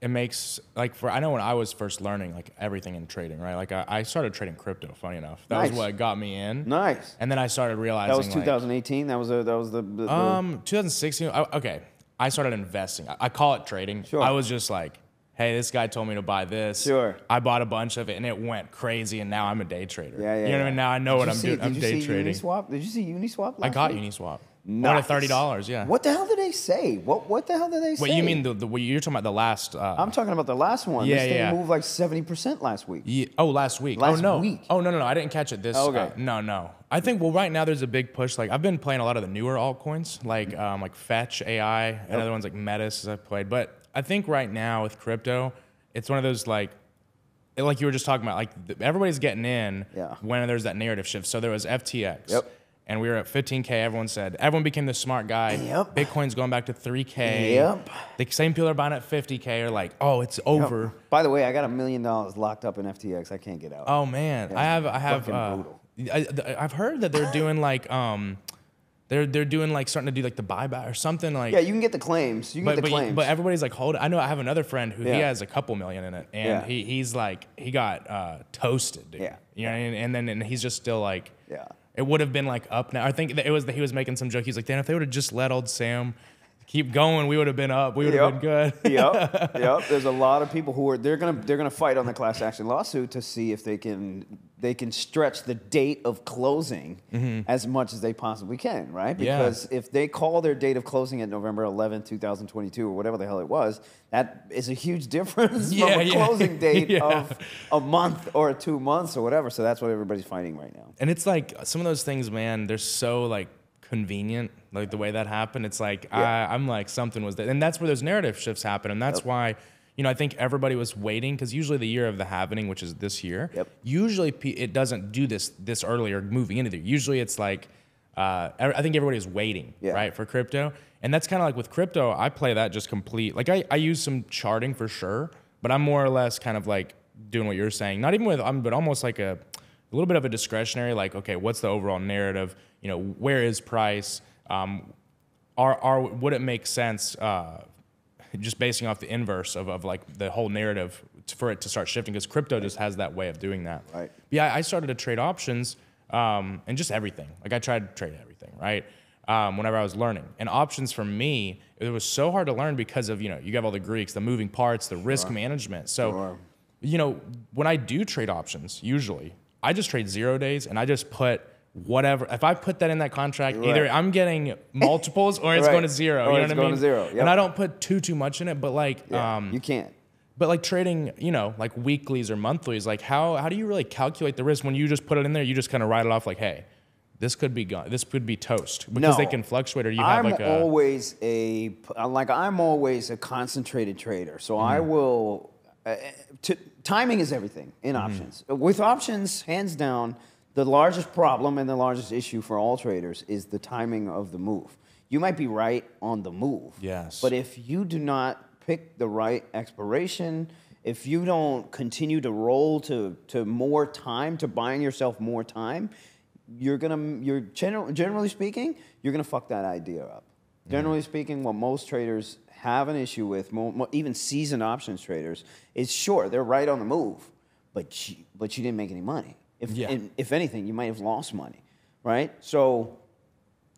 it makes, I know when I was first learning, everything in trading, right? I started trading crypto, funny enough. That was what got me in. Nice. And then I started realizing. That was 2018? That was the 2016. Okay. I started investing. I call it trading. Sure. I was just like, hey, this guy told me to buy this. Sure. I bought a bunch of it, and it went crazy, and now I'm a day trader. Yeah. You know what I mean? Now I know what I'm doing. I'm day trading. Uniswap? Did you see Uniswap last I got week? Uniswap. Nice. I won $30, yeah. What the hell did they say? What the hell did they say? What you mean you're talking about the last? I'm talking about the last one. Yeah, this thing moved 70% last week. Yeah. Oh, last week. Last no. week. Oh no, I didn't catch it. This. Okay. No. I think right now there's a big push. I've been playing a lot of the newer altcoins, like Fetch AI, and other ones like Metis I've played. But I think right now with crypto, it's one of those like you were just talking about, everybody's getting in when there's that narrative shift. So there was FTX. Yep. and we were at 15K. Everyone became the smart guy. Yep. Bitcoin's going back to 3K. Yep. The same people are buying at 50K are like, oh, it's over. Yep. By the way, I got $1 million locked up in FTX. I can't get out. Oh man, Yeah, I have. I've heard that they're doing like they're doing like starting to do like the buyback or something like. Yeah, you can get the claims. You can get the claims. But everybody's like, hold it. I know I have another friend who he Yeah. has a couple million in it, and he's like he got toasted. Dude. Yeah. You know, and he's just still like. Yeah. It would have been like up now. I think it was that he was making some joke. He's like, damn, if they would have just let old Sam keep going, we would have been up. We would have been good. Yep. There's a lot of people who are they're gonna fight on the class action lawsuit to see if they can stretch the date of closing as much as they possibly can, right? Because if they call their date of closing at November 11, 2022, or whatever the hell it was, that is a huge difference from a closing date of a month or 2 months or whatever. So that's what everybody's fighting right now. And it's like some of those things, man, they're so like convenient, like the way that happened. It's like I'm like something was that, and that's where those narrative shifts happen, and that's why I think everybody was waiting, because usually the year of the halvening, which is this year, usually it doesn't do this early or moving into there. Usually it's like I think everybody was waiting right for crypto, and that's kind of like with crypto. I play that just complete. Like I use some charting for sure, but I'm more or less kind of like doing what you're saying. Not even with but almost like a little bit of a discretionary. Like, okay, what's the overall narrative? Where is price? Would it make sense just basing off the inverse of like the whole narrative for it to start shifting? Because crypto just has that way of doing that. Right. But yeah, I started to trade options and just everything. Like I tried to trade everything, right? Whenever I was learning. And options for me, it was so hard to learn because of, you have all the Greeks, the moving parts, the risk management. So, when I do trade options, usually I just trade 0 days and I just put whatever. If I put that in that contract, either I'm getting multiples or it's going to zero. Or you know it's what I mean? going to zero. Yep. And I don't put too much in it, but like you can't. But like trading, like weeklies or monthlies, like how do you really calculate the risk when you just put it in there? You just kind of write it off like, hey, this could be gone. This could be toast because they can fluctuate. Or you have like I'm always a concentrated trader, so I will. Timing is everything in options. With options, hands down, the largest problem and the largest issue for all traders is the timing of the move. You might be right on the move, yes, but if you do not pick the right expiration, if you don't continue to roll to more time, to buying yourself more time, generally speaking, you're gonna fuck that idea up. Generally speaking, what most traders have an issue with, even seasoned options traders, is sure, they're right on the move, but you didn't make any money. If anything, you might have lost money, right? So,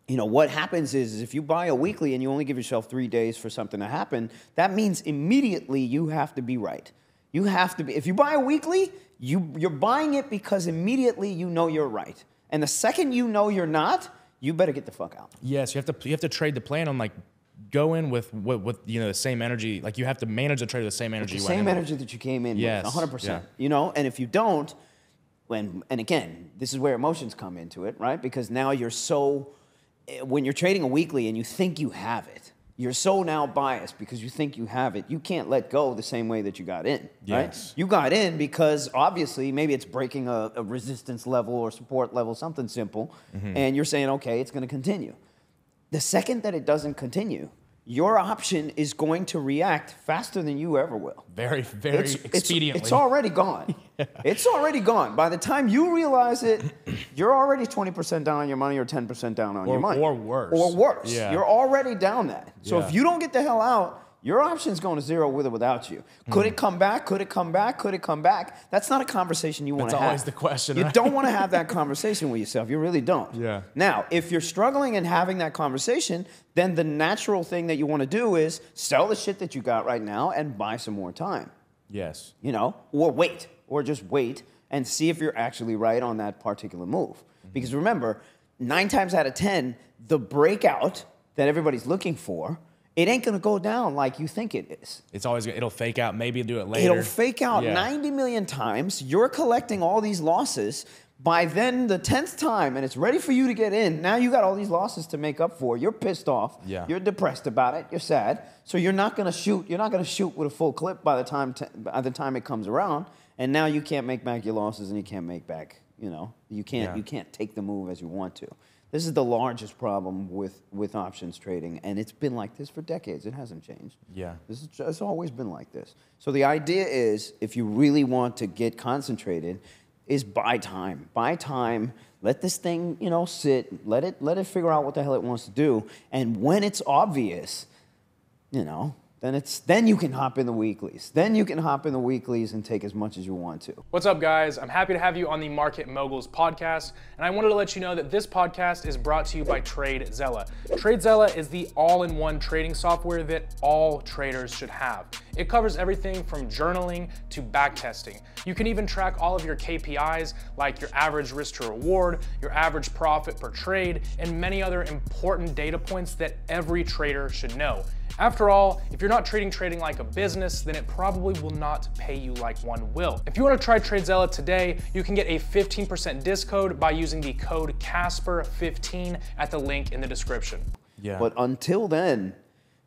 what happens is if you buy a weekly and you only give yourself 3 days for something to happen, that means immediately you have to be right. You have to be. If you buy a weekly, you're buying it because immediately you know you're right. And the second you know you're not, you better get the fuck out. Yes, you have to trade the plan on like go in with the same energy. Like you have to manage the trade with the same energy. The same energy that you came in with, 100%. Yeah. And if you don't, and again, this is where emotions come into it, right? Because now when you're trading a weekly and you think you have it, you're so now biased because you think you have it. You can't let go the same way that you got in, right? You got in because obviously maybe it's breaking a resistance level or support level, something simple, and you're saying, okay, it's going to continue. The second that it doesn't continue, your option is going to react faster than you ever will. Very, very expediently. It's already gone. It's already gone. By the time you realize it, you're already 20% down on your money or 10% down on your money. Or worse. Or worse. Yeah. You're already down that. So if you don't get the hell out, your option's going to zero with or without you. Could it come back? Could it come back? Could it come back? That's not a conversation you want to have. That's always the question, You right? don't want to have that conversation with yourself. You really don't. Yeah. Now, if you're struggling and having that conversation, then the natural thing that you want to do is sell the shit that you got right now and buy some more time. Yes. Or wait. Or just wait and see if you're actually right on that particular move. Because remember, 9 times out of 10, the breakout that everybody's looking for, it ain't gonna go down like you think it is. It'll fake out. Maybe do it later. It'll fake out 90 million times. You're collecting all these losses. By then, the 10th time, and it's ready for you to get in. Now you got all these losses to make up for. You're pissed off. Yeah. You're depressed about it. You're sad. So you're not gonna shoot. You're not gonna shoot with a full clip by the time it comes around. And now you can't make back your losses, and you can't make back. You can't take the move as you want to. This is the largest problem with options trading, and it's been like this for decades. It hasn't changed. Yeah. It's always been like this. So the idea is, if you really want to get concentrated, is buy time. Buy time. Let this thing, sit. Let it figure out what the hell it wants to do. And when it's obvious, then you can hop in the weeklies. Then you can hop in the weeklies and take as much as you want to. What's up, guys? I'm happy to have you on the Market Moguls Podcast, and I wanted to let you know that this podcast is brought to you by TRADEZELLA. TRADEZELLA is the all-in-one trading software that all traders should have. It covers everything from journaling to backtesting. You can even track all of your KPIs, like your average risk to reward, your average profit per trade, and many other important data points that every trader should know. After all, if you're not treating trading like a business, then it probably will not pay you like one will. If you want to try TRADEZELLA today, you can get a 15% discount by using the code CASPER15 at the link in the description. Yeah. But until then,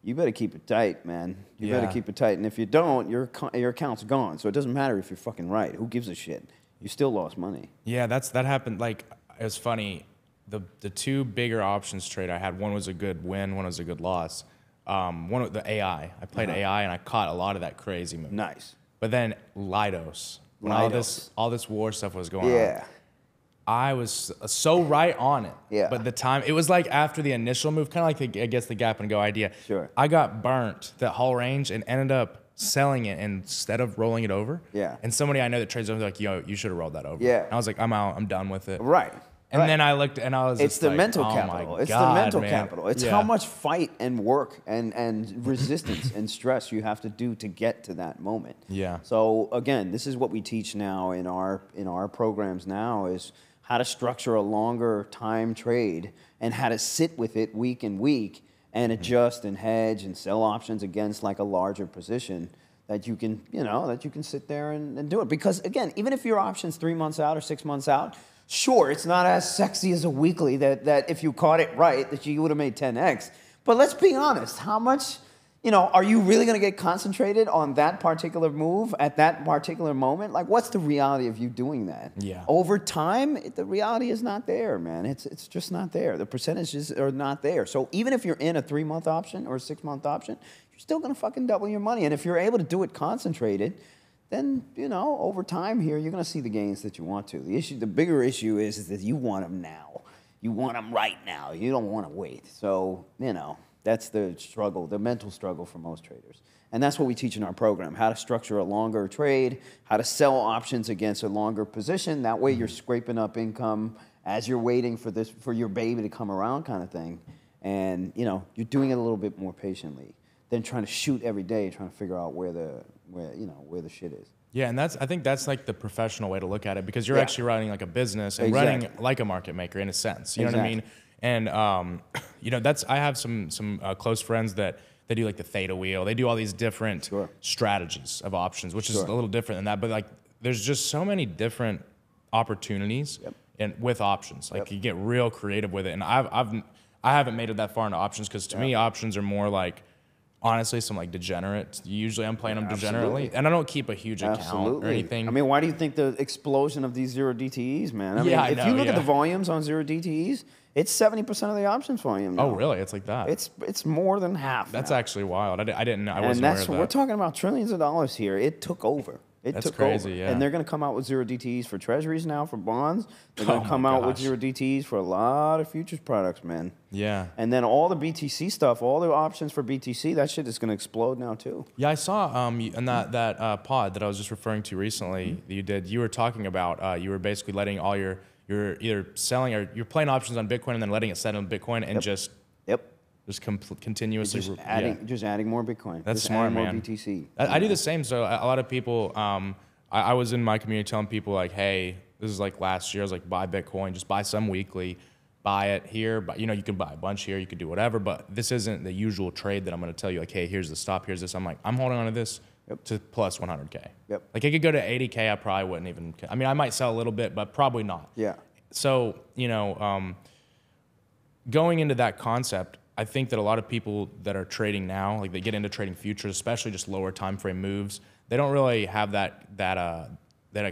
you better keep it tight, man. You better keep it tight. And if you don't, your account's gone. So it doesn't matter if you're fucking right. Who gives a shit? You still lost money. Yeah, that happened. Like, it was funny. The two bigger options trade I had, one was a good win, one was a good loss. One of the AI. I played AI and I caught a lot of that crazy move. Nice. But then Lidos, when all this war stuff was going on, I was so right on it. Yeah. But the time, it was like after the initial move, kind of like I guess the gap and go idea. Sure. I got burnt that whole range and ended up selling it instead of rolling it over. Yeah. And somebody I know that trades over, like, yo, you should have rolled that over. Yeah. And I was like, I'm out. I'm done with it. Right. And then I looked and I was It's just the like, mental oh capital. my It's God, the mental man. capital. It's how much fight and work and resistance and stress you have to do to get to that moment. Yeah. So again, this is what we teach now in our programs now, is how to structure a longer time trade and how to sit with it week and week and adjust and hedge and sell options against like a larger position that you can, that you can sit there and do it. Because again, even if your option's 3 months out or 6 months out, sure, it's not as sexy as a weekly that if you caught it right, that you would have made 10x. But let's be honest, how much, are you really going to get concentrated on that particular move at that particular moment? Like, what's the reality of you doing that? Yeah. Over time, the reality is not there, man. It's just not there. The percentages are not there. So even if you're in a 3-month option or a 6-month option, you're still going to fucking double your money. And if you're able to do it concentrated, then, over time here, you're going to see the gains that you want to. The bigger issue is that you want them now. You want them right now. You don't want to wait. So, that's the struggle, the mental struggle for most traders. And that's what we teach in our program, how to structure a longer trade, how to sell options against a longer position. That way you're scraping up income as you're waiting for your baby to come around kind of thing. And, you're doing it a little bit more patiently than trying to shoot every day, trying to figure out where the shit is. Yeah, and I think that's like the professional way to look at it, because you're actually running like a business and running like a market maker in a sense. You know what I mean? And I have some close friends that they do like the theta wheel. They do all these different strategies of options, which is a little different than that. But like, there's just so many different opportunities and with options. Like you get real creative with it. And I haven't made it that far into options, because to me, options are more like, honestly, some like degenerate. Usually I'm playing them degenerately. And I don't keep a huge account or anything. I mean, why do you think the explosion of these zero DTEs, man? I mean, if you look at the volumes on zero DTEs, it's 70% of the options volume now. Oh, really? It's like that? It's more than half. That's now. Actually wild. I wasn't aware of that. And that's what we're talking about, trillions of dollars here. It took over. That's crazy, yeah. And they're going to come out with zero DTEs for treasuries now, for bonds. They're going to come out with zero DTEs for a lot of futures products, man. Yeah. And then all the BTC stuff, all the options for BTC, that shit is going to explode now too. Yeah, I saw in that pod that I was just referring to recently that you did, you were talking about, you were basically letting all you're either selling or you're playing options on Bitcoin and then letting it set on Bitcoin and just continuously just adding more Bitcoin. That's smart, man. More BTC. I do the same. So a lot of people, I was in my community telling people like, hey, this is like last year. I was like, buy Bitcoin, just buy some weekly, buy it here. But you can buy a bunch here. You could do whatever. But this isn't the usual trade that I'm going to tell you like, hey, here's the stop. Here's this. I'm like, I'm holding on to this to plus 100K. Yep. Like it could go to 80K. I probably wouldn't even. I mean, I might sell a little bit, but probably not. Yeah. So going into that concept, I think that a lot of people that are trading now, like they get into trading futures, especially just lower time frame moves, they don't really have that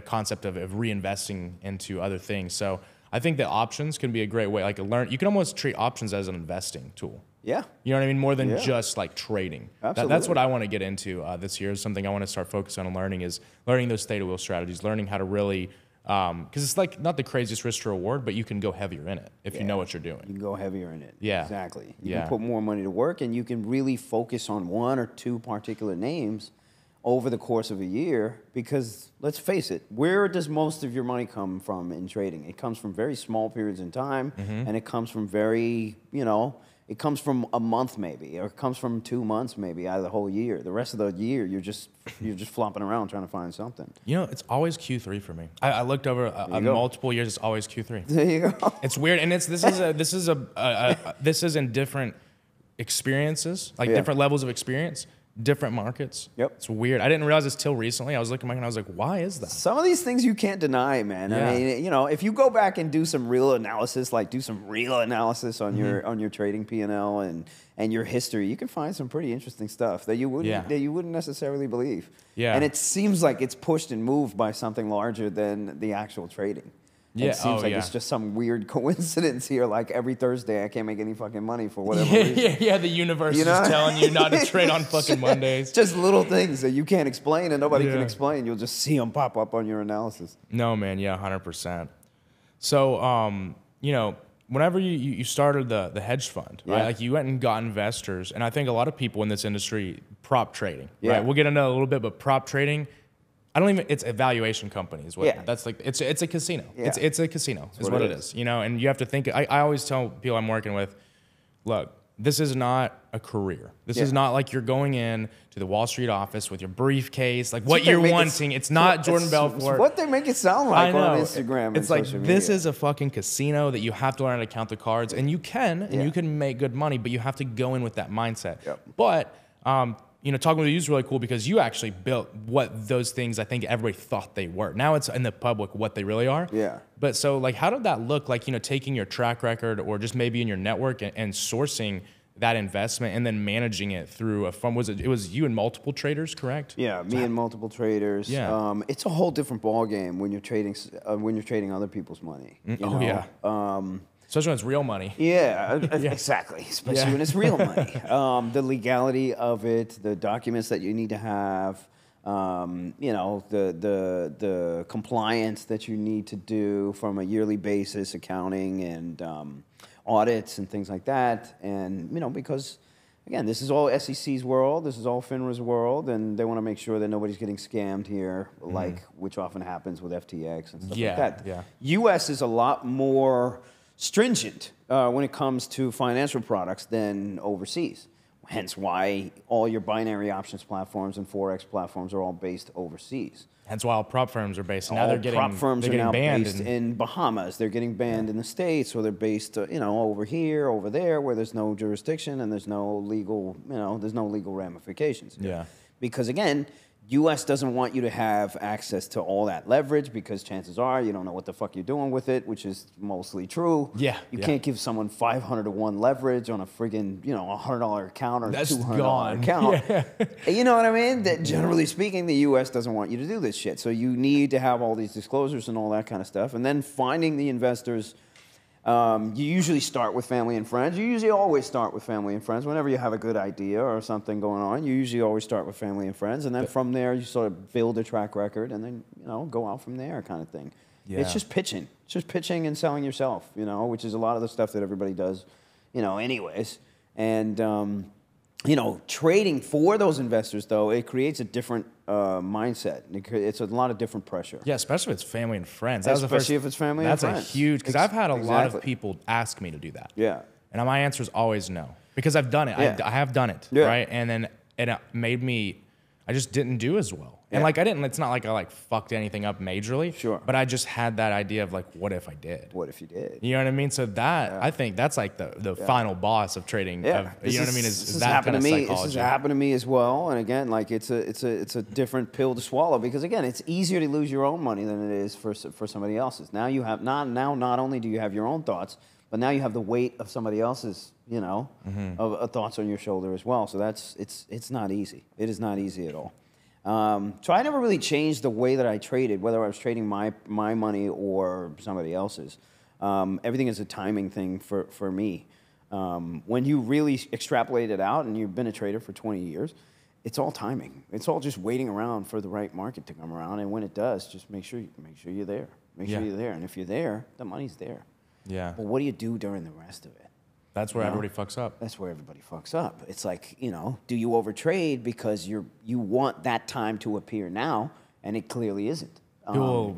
concept of reinvesting into other things. So I think that options can be a great way. Like you can almost treat options as an investing tool. Yeah. You know what I mean? More than just like trading. Absolutely. That's what I want to get into this year. Is something I want to start focusing on learning is learning those theta wheel strategies, learning how to really, because it's like not the craziest risk to reward, but you can go heavier in it if you know what you're doing. You can go heavier in it. Yeah. Exactly. You can put more money to work, and you can really focus on one or two particular names over the course of a year, because let's face it, where does most of your money come from in trading? It comes from very small periods in time, and it comes from very, it comes from a month maybe, or it comes from 2 months maybe out of the whole year. The rest of the year, you're just flopping around trying to find something. It's always Q3 for me. I looked over multiple years. It's always Q3. There you go. It's weird, and this is in different experiences, like different levels of experience. Different markets. Yep. It's weird. I didn't realize this till recently. I was looking back and I was like, why is that? Some of these things you can't deny, man. Yeah. I mean, if you go back and do some real analysis, like do some real analysis on your trading P&L and your history, you can find some pretty interesting stuff that you wouldn't necessarily believe. Yeah. And it seems like it's pushed and moved by something larger than the actual trading. Yeah. It seems like it's just some weird coincidence here. Like every Thursday, I can't make any fucking money for whatever reason. Yeah. The universe is telling you not to trade on fucking Mondays. Just little things that you can't explain and nobody can explain. You'll just see them pop up on your analysis. No, man. Yeah, 100%. So, whenever you started the hedge fund, right? Like you went and got investors, and I think a lot of people in this industry prop trading. Yeah. Right? We'll get into it a little bit, but prop trading. It's a valuation company is what that's like. It's a casino. Yeah. It's a casino is what it is. And you have to think, I always tell people I'm working with, look, this is not a career. This is not like you're going in to the Wall Street office with your briefcase, like what you're wanting. It's not Jordan Belfort. It's what they make it sound like on Instagram. It's like, this is a fucking casino that you have to learn how to count the cards, and you can make good money, but you have to go in with that mindset. Yep. But talking with you is really cool because you actually built what those things I think everybody thought they were. Now it's in the public what they really are. Yeah. But so like, how did that look like, taking your track record or just maybe in your network and sourcing that investment and then managing it through a fund? It was you and multiple traders, correct? Yeah, me and multiple traders. Yeah. It's a whole different ball game when you're trading other people's money. Especially when it's real money. Yeah, exactly. Especially when it's real money. The legality of it, the documents that you need to have, the compliance that you need to do from a yearly basis, accounting and audits and things like that. And, because, again, this is all SEC's world. This is all FINRA's world. And they want to make sure that nobody's getting scammed here, which often happens with FTX and stuff like that. Yeah. U.S. is a lot more stringent when it comes to financial products than overseas. Hence why all your binary options platforms and Forex platforms are all based overseas. Hence why all prop firms are based. Now Prop firms are now banned based in Bahamas. They're getting banned in the States, or they're based, over here, over there, where there's no jurisdiction and there's no legal, ramifications. Yeah. Because again, U.S. doesn't want you to have access to all that leverage because chances are you don't know what the fuck you're doing with it, which is mostly true. Yeah. You can't give someone 500 to 1 leverage on a friggin', $100 account or That's $200 gone. account. Yeah. You know what I mean? That generally speaking, the U.S. doesn't want you to do this shit. So you need to have all these disclosures and all that kind of stuff. And then finding the investors. You usually start with family and friends. You usually always start with family and friends. Whenever you have a good idea or something going on, you usually always start with family and friends. And then from there, you sort of build a track record and then, go out from there kind of thing. Yeah. It's just pitching. It's just pitching and selling yourself, which is a lot of the stuff that everybody does, anyways. And, trading for those investors, though, it creates a different mindset. It's a lot of different pressure. Yeah, especially if it's family and friends. Especially if it's family and friends. That's a huge, because I've had a lot of people ask me to do that. Yeah. And my answer is always no, because I've done it. Yeah. I have done it, right? And it made me, I just didn't do as well. And it's not like I fucked anything up majorly. Sure. But I just had that idea of what if I did? What if you did? You know what I mean? So I think that's the final boss of trading. Yeah. You know what I mean? Is that kind of psychology. This has happened to me as well. And again, it's a different pill to swallow because again, it's easier to lose your own money than it is for somebody else's. Now you have not only do you have your own thoughts, but now you have the weight of somebody else's, of thoughts on your shoulder as well. So it's not easy. It is not easy at all. So I never really changed the way that I traded, whether I was trading my money or somebody else's. Everything is a timing thing for me. When you really extrapolate it out and you've been a trader for 20 years, it's all timing. It's all just waiting around for the right market to come around. And when it does, just make sure you're there. Make sure you're there. And if you're there, the money's there. Yeah. But what do you do during the rest of it? That's where everybody fucks up. That's where everybody fucks up. It's like, do you overtrade because you want that time to appear now, and it clearly isn't. They'll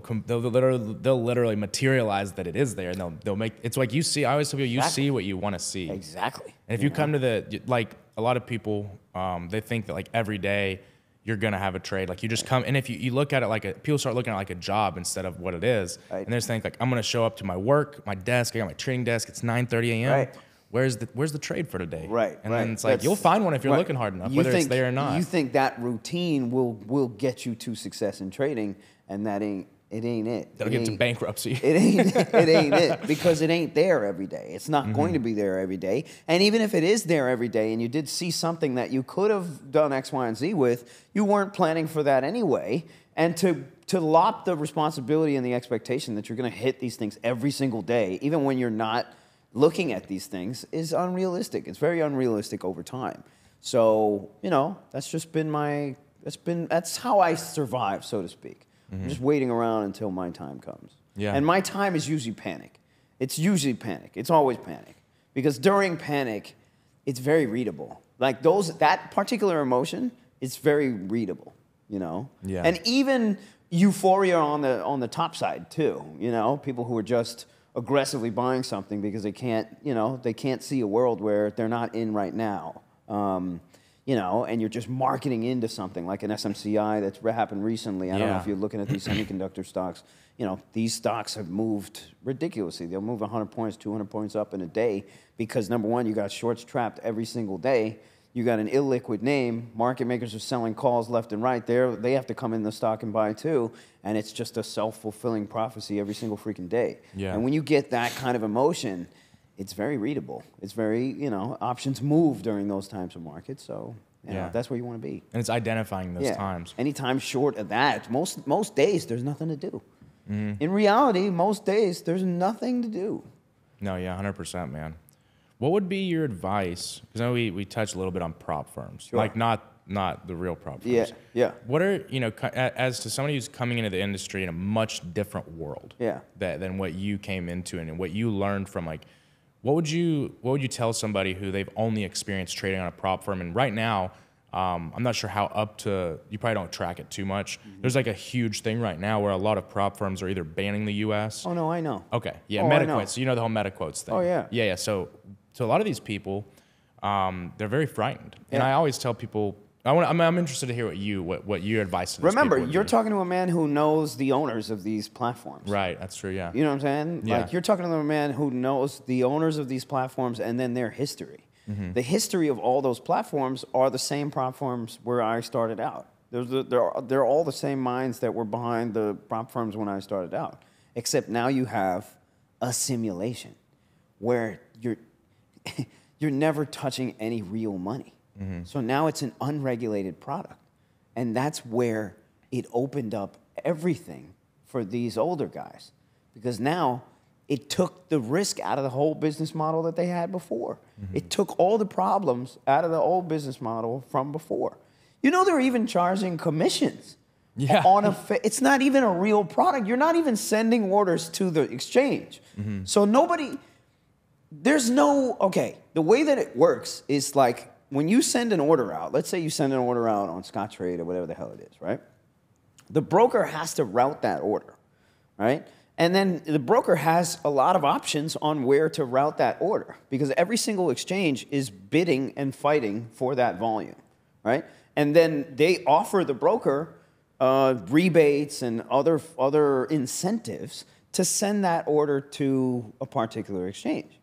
literally materialize that it is there, and they'll make it's like you see. I always tell people you see what you want to see. Exactly. And if you come to like a lot of people, they think that like every day you're gonna have a trade. Like you just come, and if you look at it people start looking at it like a job instead of what it is, right. And they just think like I'm gonna show up to my work, my desk. I got my trading desk. It's 9:30 a.m. Right. Where's the trade for today? Right. And then it's like you'll find one if you're looking hard enough, whether it's there or not. You think that routine will get you to success in trading, and that ain't it. That'll get to bankruptcy. It ain't it, because it ain't there every day. It's not going to be there every day. And even if it is there every day and you did see something that you could have done X, Y, and Z with, you weren't planning for that anyway. And to lop the responsibility and the expectation that you're going to hit these things every single day, even when you're not looking at these things, is unrealistic. It's very unrealistic over time. So, that's how I survive, so to speak. I'm just waiting around until my time comes. Yeah. And my time is usually panic. It's usually panic. It's always panic. Because during panic, it's very readable. Like that particular emotion, it's very readable, Yeah. And even euphoria on the top side too, people who are just aggressively buying something because they can't see a world where they're not in right now. And you're just marketing into something like an SMCI that's happened recently. I don't know if you're looking at these semiconductor stocks. These stocks have moved ridiculously. They'll move 100 points, 200 points up in a day because, number one, you got shorts trapped every single day. You got an illiquid name. Market makers are selling calls left and right. They have to come in the stock and buy too. And it's just a self-fulfilling prophecy every single freaking day. Yeah. And when you get that kind of emotion, it's very readable. It's very, options move during those times of market. So, that's where you want to be. And it's identifying those times. Anytime short of that, most days there's nothing to do. In reality, most days there's nothing to do. No, yeah, 100%, man. What would be your advice? Because I know we touched a little bit on prop firms, like not the real prop firms. Yeah. What are as to somebody who's coming into the industry in a much different world, than what you came into and what you learned from like. What would you tell somebody who they've only experienced trading on a prop firm? And right now, I'm not sure how you probably don't track it too much. There's like a huge thing right now where a lot of prop firms are either banning the U.S. Oh, no, I know. Okay, yeah, Oh, MetaQuotes. So the whole MetaQuotes thing. Oh, yeah. Yeah. So a lot of these people, they're very frightened. And I always tell people, I'm interested to hear what your advice to these Remember, people would you're be. talking to a man who knows the owners of these platforms. Right, that's true, yeah. You know what I'm saying? Yeah. Like, you're talking to a man who knows the owners of these platforms and then their history. The history of all those platforms are the same platforms where I started out. They're all the same minds that were behind the prop firms when I started out, except now you have a simulation where you're never touching any real money. So now it's an unregulated product. And that's where it opened up everything for these older guys. Because now it took the risk out of the whole business model that they had before. It took all the problems out of the old business model from before. They're even charging commissions. Yeah. It's not even a real product. You're not even sending orders to the exchange. So the way that it works is like, when you send an order out, let's say you send an order out on Scottrade or whatever the hell it is, right? The broker has to route that order, right? And then the broker has a lot of options on where to route that order because every single exchange is bidding and fighting for that volume, right? And then they offer the broker rebates and other incentives to send that order to a particular exchange.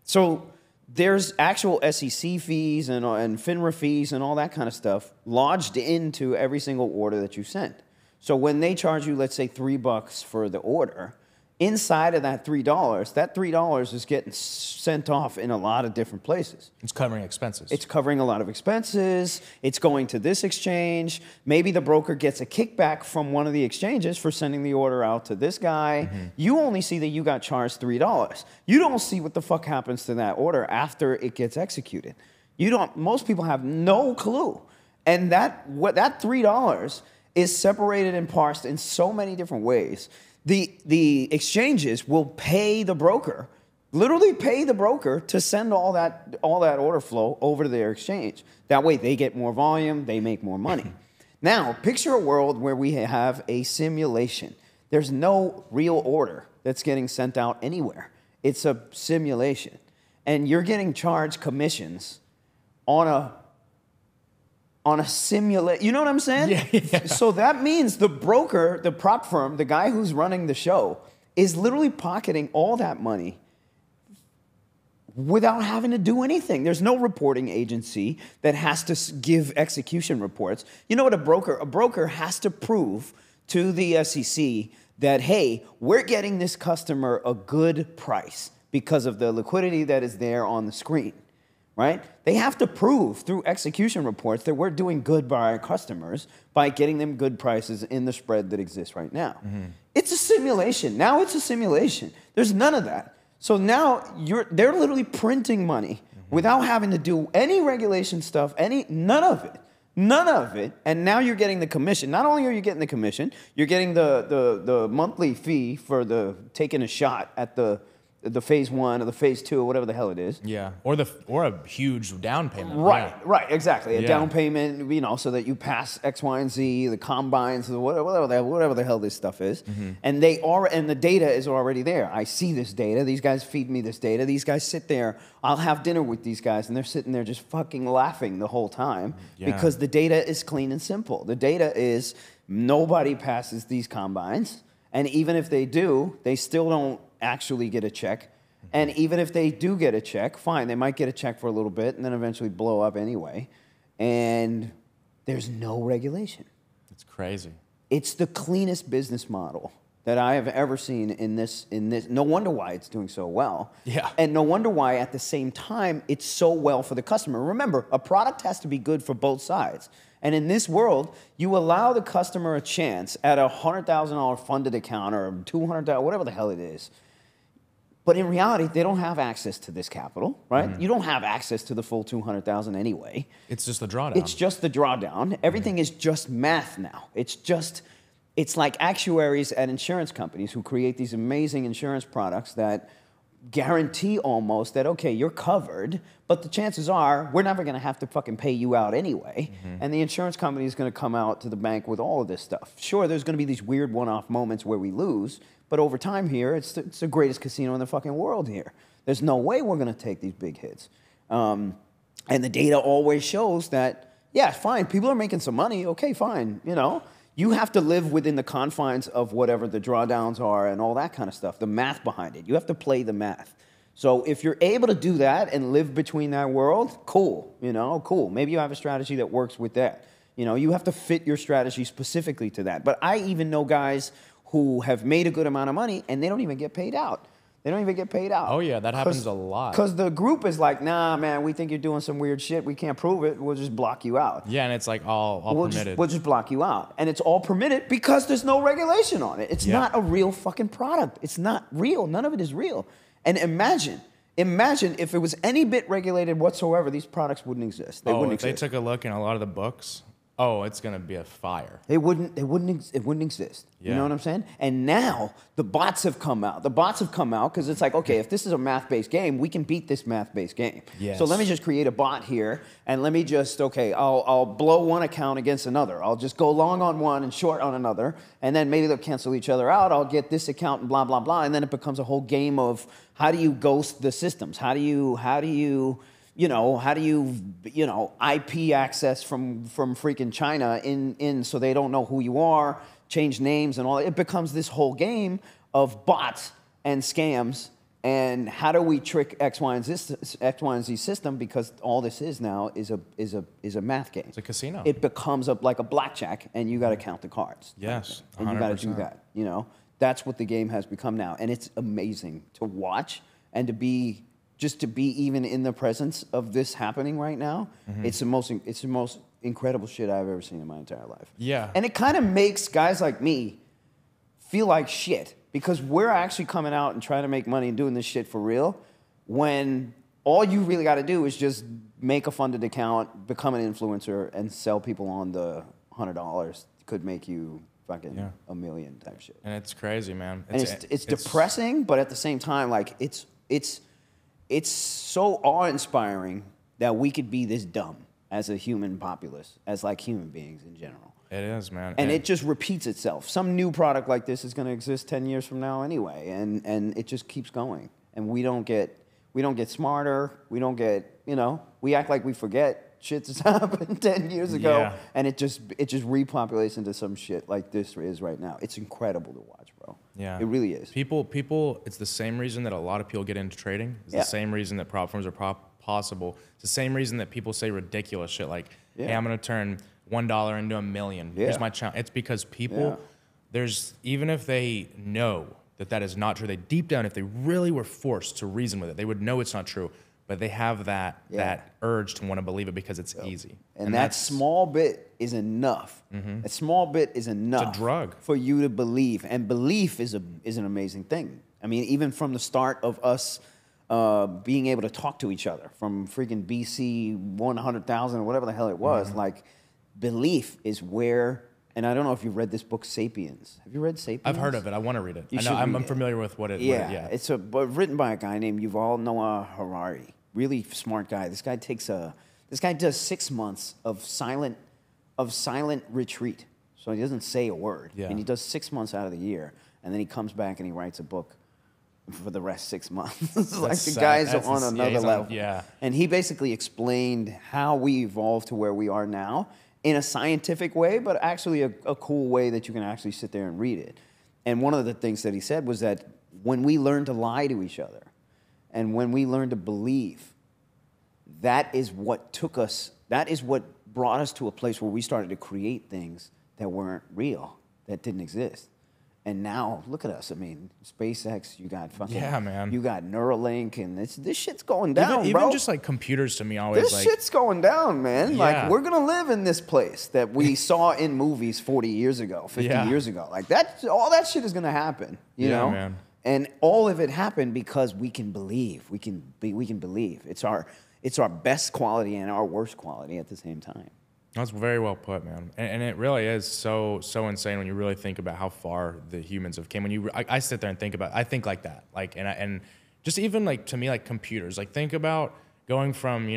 So there's actual SEC fees and FINRA fees and all that kind of stuff lodged into every single order that you send. So when they charge you, let's say $3 for the order, inside of that $3 is getting sent off in a lot of different places. It's covering expenses. It's covering a lot of expenses. It's going to this exchange. Maybe the broker gets a kickback from one of the exchanges for sending the order out to this guy. You only see that you got charged $3. You don't see what the fuck happens to that order after it gets executed. Most people have no clue. And that $3 is separated and parsed in so many different ways. The exchanges will pay the broker, literally pay the broker to send all that order flow over to their exchange. That way they get more volume, they make more money. Now, picture a world where we have a simulation. There's no real order that's getting sent out anywhere. It's a simulation. And you're getting charged commissions on a simulate, you know what I'm saying? Yeah. So that means the broker, the prop firm, the guy who's running the show is literally pocketing all that money without having to do anything. There's no reporting agency that has to give execution reports. You know what a broker has to prove to the SEC that, hey, we're getting this customer a good price because of the liquidity that is there on the screen. Right? They have to prove through execution reports that we're doing good by our customers by getting them good prices in the spread that exists right now. It's a simulation. Now it's a simulation. There's none of that. So now they're literally printing money without having to do any regulation stuff, none of it. None of it. And now you're getting the commission. Not only are you getting the commission, you're getting the monthly fee for taking a shot at the phase 1 or the phase 2 or whatever the hell it is. Yeah, or a huge down payment. Right, right, exactly. A Yeah. down payment, so that you pass X, Y, and Z, the combines, whatever the hell this stuff is. And the data is already there. I see this data. These guys feed me this data. These guys sit there. I'll have dinner with these guys, and they're sitting there just fucking laughing the whole time because the data is clean and simple. The data is nobody passes these combines, and even if they do, they still don't actually get a check. And even if they do get a check, fine, they might get a check for a little bit and then eventually blow up anyway. And there's no regulation. It's crazy. It's the cleanest business model that I have ever seen in this. No wonder why it's doing so well. Yeah. And no wonder why at the same time it's so well for the customer. Remember, a product has to be good for both sides. And in this world, you allow the customer a chance at a $100,000 funded account or $200,000, whatever the hell it is. But in reality, they don't have access to this capital, right? You don't have access to the full $200,000 anyway. It's just the drawdown. It's just the drawdown. Everything is just math now. It's like actuaries at insurance companies who create these amazing insurance products that guarantee almost that, okay, you're covered, but the chances are we're never going to have to fucking pay you out anyway. And the insurance company is going to come out to the bank with all of this stuff. Sure, there's going to be these weird one-off moments where we lose, but over time here, it's the greatest casino in the fucking world here. There's no way we're going to take these big hits. And the data always shows that, yeah, fine, people are making some money. Okay, fine, You have to live within the confines of whatever the drawdowns are and all that kind of stuff, the math behind it. You have to play the math. So if you're able to do that and live between that world, cool, cool. Maybe you have a strategy that works with that. You have to fit your strategy specifically to that. But I even know guys who have made a good amount of money and they don't even get paid out. They don't even get paid out. Oh, yeah, that happens a lot. Because the group is like, nah, man, we think you're doing some weird shit. We can't prove it. We'll just block you out. Yeah, and it's like all permitted. We'll just block you out. And it's all permitted because there's no regulation on it. It's not a real fucking product. It's not real. None of it is real. And imagine if it was any bit regulated whatsoever, these products wouldn't exist. They wouldn't exist. They took a look in a lot of the books. It's going to be a fire. It wouldn't exist. Yeah. You know what I'm saying? And now the bots have come out. The bots have come out because it's like, okay, if this is a math-based game, we can beat this math-based game. Yes. So let me just create a bot here, and let me just, I'll blow one account against another. I'll just go long on one and short on another, and then maybe they'll cancel each other out. I'll get this account and blah, blah, blah, and then it becomes a whole game of how do you ghost the systems? How do you IP access from freaking China in so they don't know who you are, change names and all. It becomes this whole game of bots and scams and how do we trick X, Y, and Z system, because all this is now is a math game. It's a casino. It becomes like a blackjack and you got to count the cards. Yes, 100%. And you got to do that, That's what the game has become now, and it's amazing to watch and to be even in the presence of this happening right now. It's the most incredible shit I've ever seen in my entire life. Yeah. And it kind of makes guys like me feel like shit because we're actually coming out and trying to make money and doing this shit for real when all you really got to do is just make a funded account, become an influencer, and sell people on the $100 could make you fucking $1 million type shit. And it's crazy, man. It's depressing, but at the same time, like it's so awe-inspiring that we could be this dumb as a human populace, as like human beings in general. It is, man. And it just repeats itself. Some new product like this is going to exist 10 years from now anyway, and it just keeps going. And we don't get smarter. We don't get, we act like we forget shit that's happened 10 years ago, and it just repopulates into some shit like this is right now. It's incredible to watch, bro. Yeah. It really is. People, it's the same reason that a lot of people get into trading. It's the same reason that prop firms are possible. It's the same reason that people say ridiculous shit like, hey, I'm going to turn $1 into $1 million. Here's my challenge. It's because people, even if they know that is not true, they deep down, if they really were forced to reason with it, they would know it's not true. But they have that urge to want to believe it because it's easy. And that small bit is enough. That small bit is enough. It's a drug. For you to believe. And belief is an amazing thing. I mean, even from the start of us being able to talk to each other, from freaking BC 100,000 or whatever the hell it was, like belief is where, and I don't know if you've read this book, Sapiens. Have you read Sapiens? I've heard of it. I want to read it. I'm familiar with what it is. Yeah. It's written by a guy named Yuval Noah Harari. Really smart guy. This guy does 6 months of silent retreat. So he doesn't say a word. Yeah. And he does 6 months out of the year. And then he comes back and he writes a book for the rest 6 months. Like the guy's on another level. And he basically explained how we evolved to where we are now in a scientific way, but actually a cool way that you can actually sit there and read it. And one of the things that he said was that when we learn to lie to each other, and when we learn to believe, that is what brought us to a place where we started to create things that weren't real, that didn't exist. And now, look at us. I mean, SpaceX, you got fucking... Yeah, man. You got Neuralink, and this shit's going down, even bro. Even just, like, computers to me always, this shit's going down, man. Yeah. Like, we're going to live in this place that we saw in movies 40 years ago, 50 years ago. Like, all that shit is going to happen, you know? Man. And all of it happened because we can believe. We can believe. It's our best quality and our worst quality at the same time. That's very well put, man. And it really is so insane when you really think about how far the humans have came. When I sit there and think about, I think like that, like, and just even like to me, like computers, like think about going from,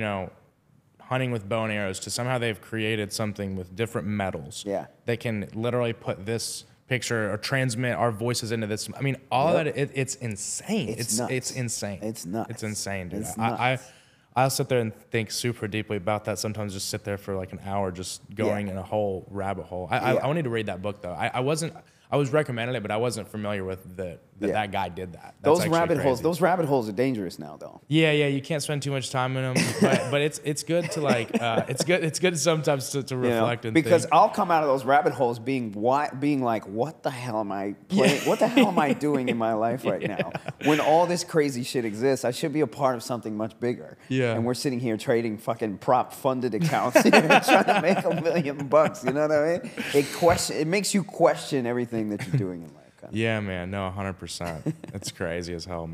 hunting with bow and arrows to somehow they've created something with different metals. Yeah. They can literally put this picture or transmit our voices into this. I mean, all of that, it's insane. It's insane. It's nuts. It's insane, dude. I'll sit there and think super deeply about that. Sometimes just sit there for like an hour, just going in a whole rabbit hole. I need to read that book though. I was recommended it, but I wasn't familiar with that guy did that. Those rabbit holes are dangerous now though. Yeah, you can't spend too much time in them, but it's good to like it's good sometimes to reflect and because think. I'll come out of those rabbit holes being like, what the hell am I playing? What the hell am I doing in my life right now? When all this crazy shit exists, I should be a part of something much bigger. Yeah. And we're sitting here trading fucking prop funded accounts, trying to make $1 million. You know what I mean? It makes you question everything that you're doing in life. Yeah, man. No, 100%. It's crazy as hell,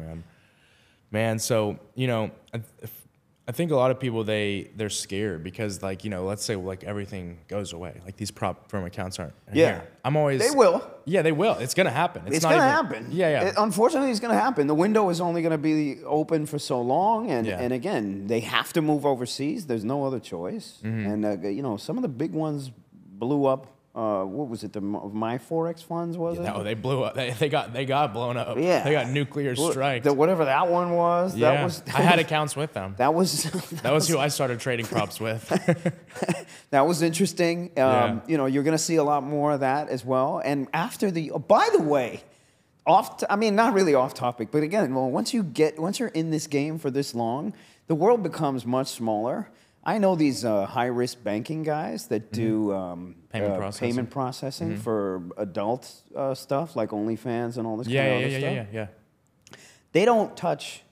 man. So, I think a lot of people, they're scared because, like, let's say, like, everything goes away. Like, these prop firm accounts aren't here. They will. Yeah, they will. It's going to happen. It's going to happen. Yeah. Unfortunately, it's going to happen. The window is only going to be open for so long. And again, they have to move overseas. There's no other choice. Mm-hmm. And, some of the big ones blew up. What was it? The My Forex funds was it? No, they blew up. They got blown up. Yeah, they got nuclear strikes. Whatever that one was. Yeah, I had accounts with them. That was who I started trading props with. That was interesting. You're going to see a lot more of that as well. And after by the way, not really off topic, but again, once you're in this game for this long, the world becomes much smaller. I know these high-risk banking guys that do payment processing for adult stuff like OnlyFans and all this kind of other stuff. Yeah. They don't touch.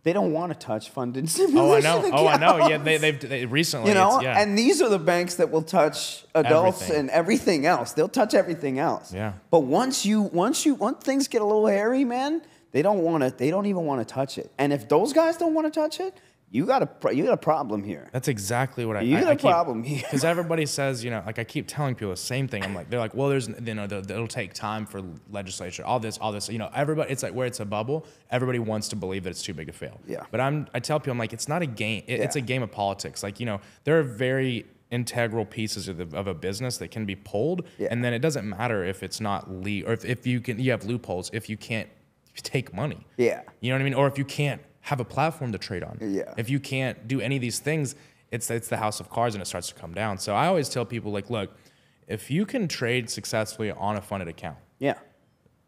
They don't want to touch funded simulation accounts. I know. Yeah, they recently. You know, and these are the banks that will touch adults and everything else. They'll touch everything else. Yeah. But once things get a little hairy, man, they don't even want to touch it. And if those guys don't want to touch it, you got a problem here. That's exactly what you got a problem here. Because everybody says, like I keep telling people the same thing. They're like, well, it'll take time for legislature, all this. Everybody, it's like where it's a bubble. Everybody wants to believe that it's too big to fail. Yeah. But I tell people, I'm like, it's not a game. It's a game of politics. Like, there are very integral pieces of a business that can be pulled, and then it doesn't matter if it's not legal or if you have loopholes if you can't take money. Yeah. You know what I mean? Or if you can't have a platform to trade on. Yeah. If you can't do any of these things, it's the house of cards and it starts to come down. So I always tell people, like, look, if you can trade successfully on a funded account,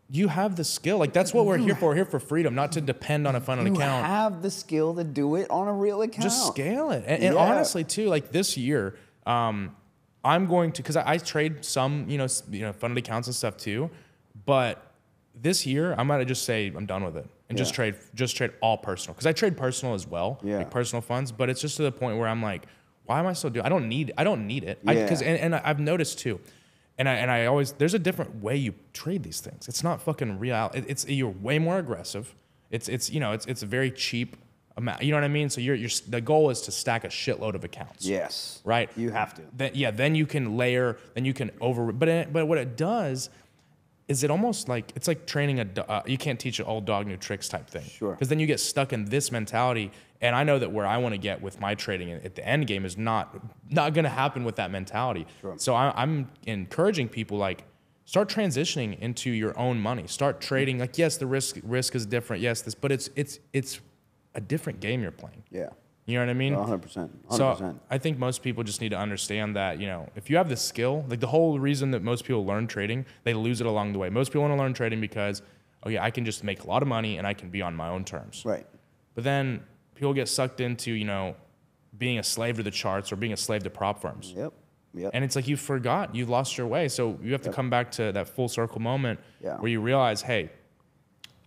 you have the skill. Like, that's what we're here for. We're here for freedom, not to depend on a funded account. You have the skill to do it on a real account. Just scale it. And honestly, too, like this year, I'm going to, because I trade some, funded accounts and stuff too, but this year I'm gonna just say I'm done with it and just trade all personal, because I trade personal as well, like personal funds. But it's just to the point where I'm like, why am I still doing? I don't need it. Because I've noticed too, and I always, there's a different way you trade these things. It's not fucking real. You're way more aggressive. It's a very cheap amount. You know what I mean? So the goal is to stack a shitload of accounts. Yes. Right. You have to. Then you can layer. Then you can But what it does is it almost like, it's like training you can't teach an old dog new tricks type thing. Sure. Because then you get stuck in this mentality. And I know that where I want to get with my trading at the end game is not going to happen with that mentality. Sure. So I'm encouraging people, like, start transitioning into your own money. Start trading. Like, yes, the risk is different. Yes, but it's a different game you're playing. Yeah. You know what I mean? 100%. So I think most people just need to understand that, if you have the skill, like the whole reason that most people learn trading, they lose it along the way. Most people want to learn trading because, I can just make a lot of money and I can be on my own terms. Right. But then people get sucked into, being a slave to the charts or being a slave to prop firms. Yep. And it's like you've lost your way. So you have to come back to that full circle moment where you realize, hey,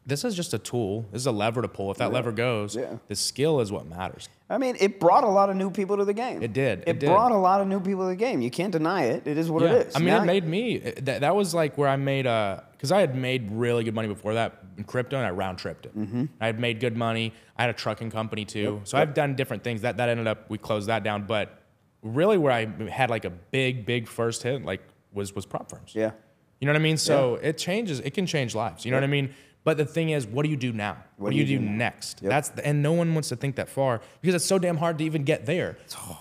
this is just a tool. This is a lever to pull. If that lever goes, the skill is what matters. I mean, it brought a lot of new people to the game. It did. It brought a lot of new people to the game. You can't deny it. It is what it is. I mean, it made me. That was like where I made because I had made really good money before that in crypto, and I round tripped it. Mm-hmm. I had made good money. I had a trucking company too. So I've done different things. That ended up, we closed that down. But really, where I had like a big first hit, like was prop firms. Yeah. You know what I mean? So it changes. It can change lives. You know what I mean? But the thing is, what do you do now? What do you do next? Yep. And no one wants to think that far because it's so damn hard to even get there.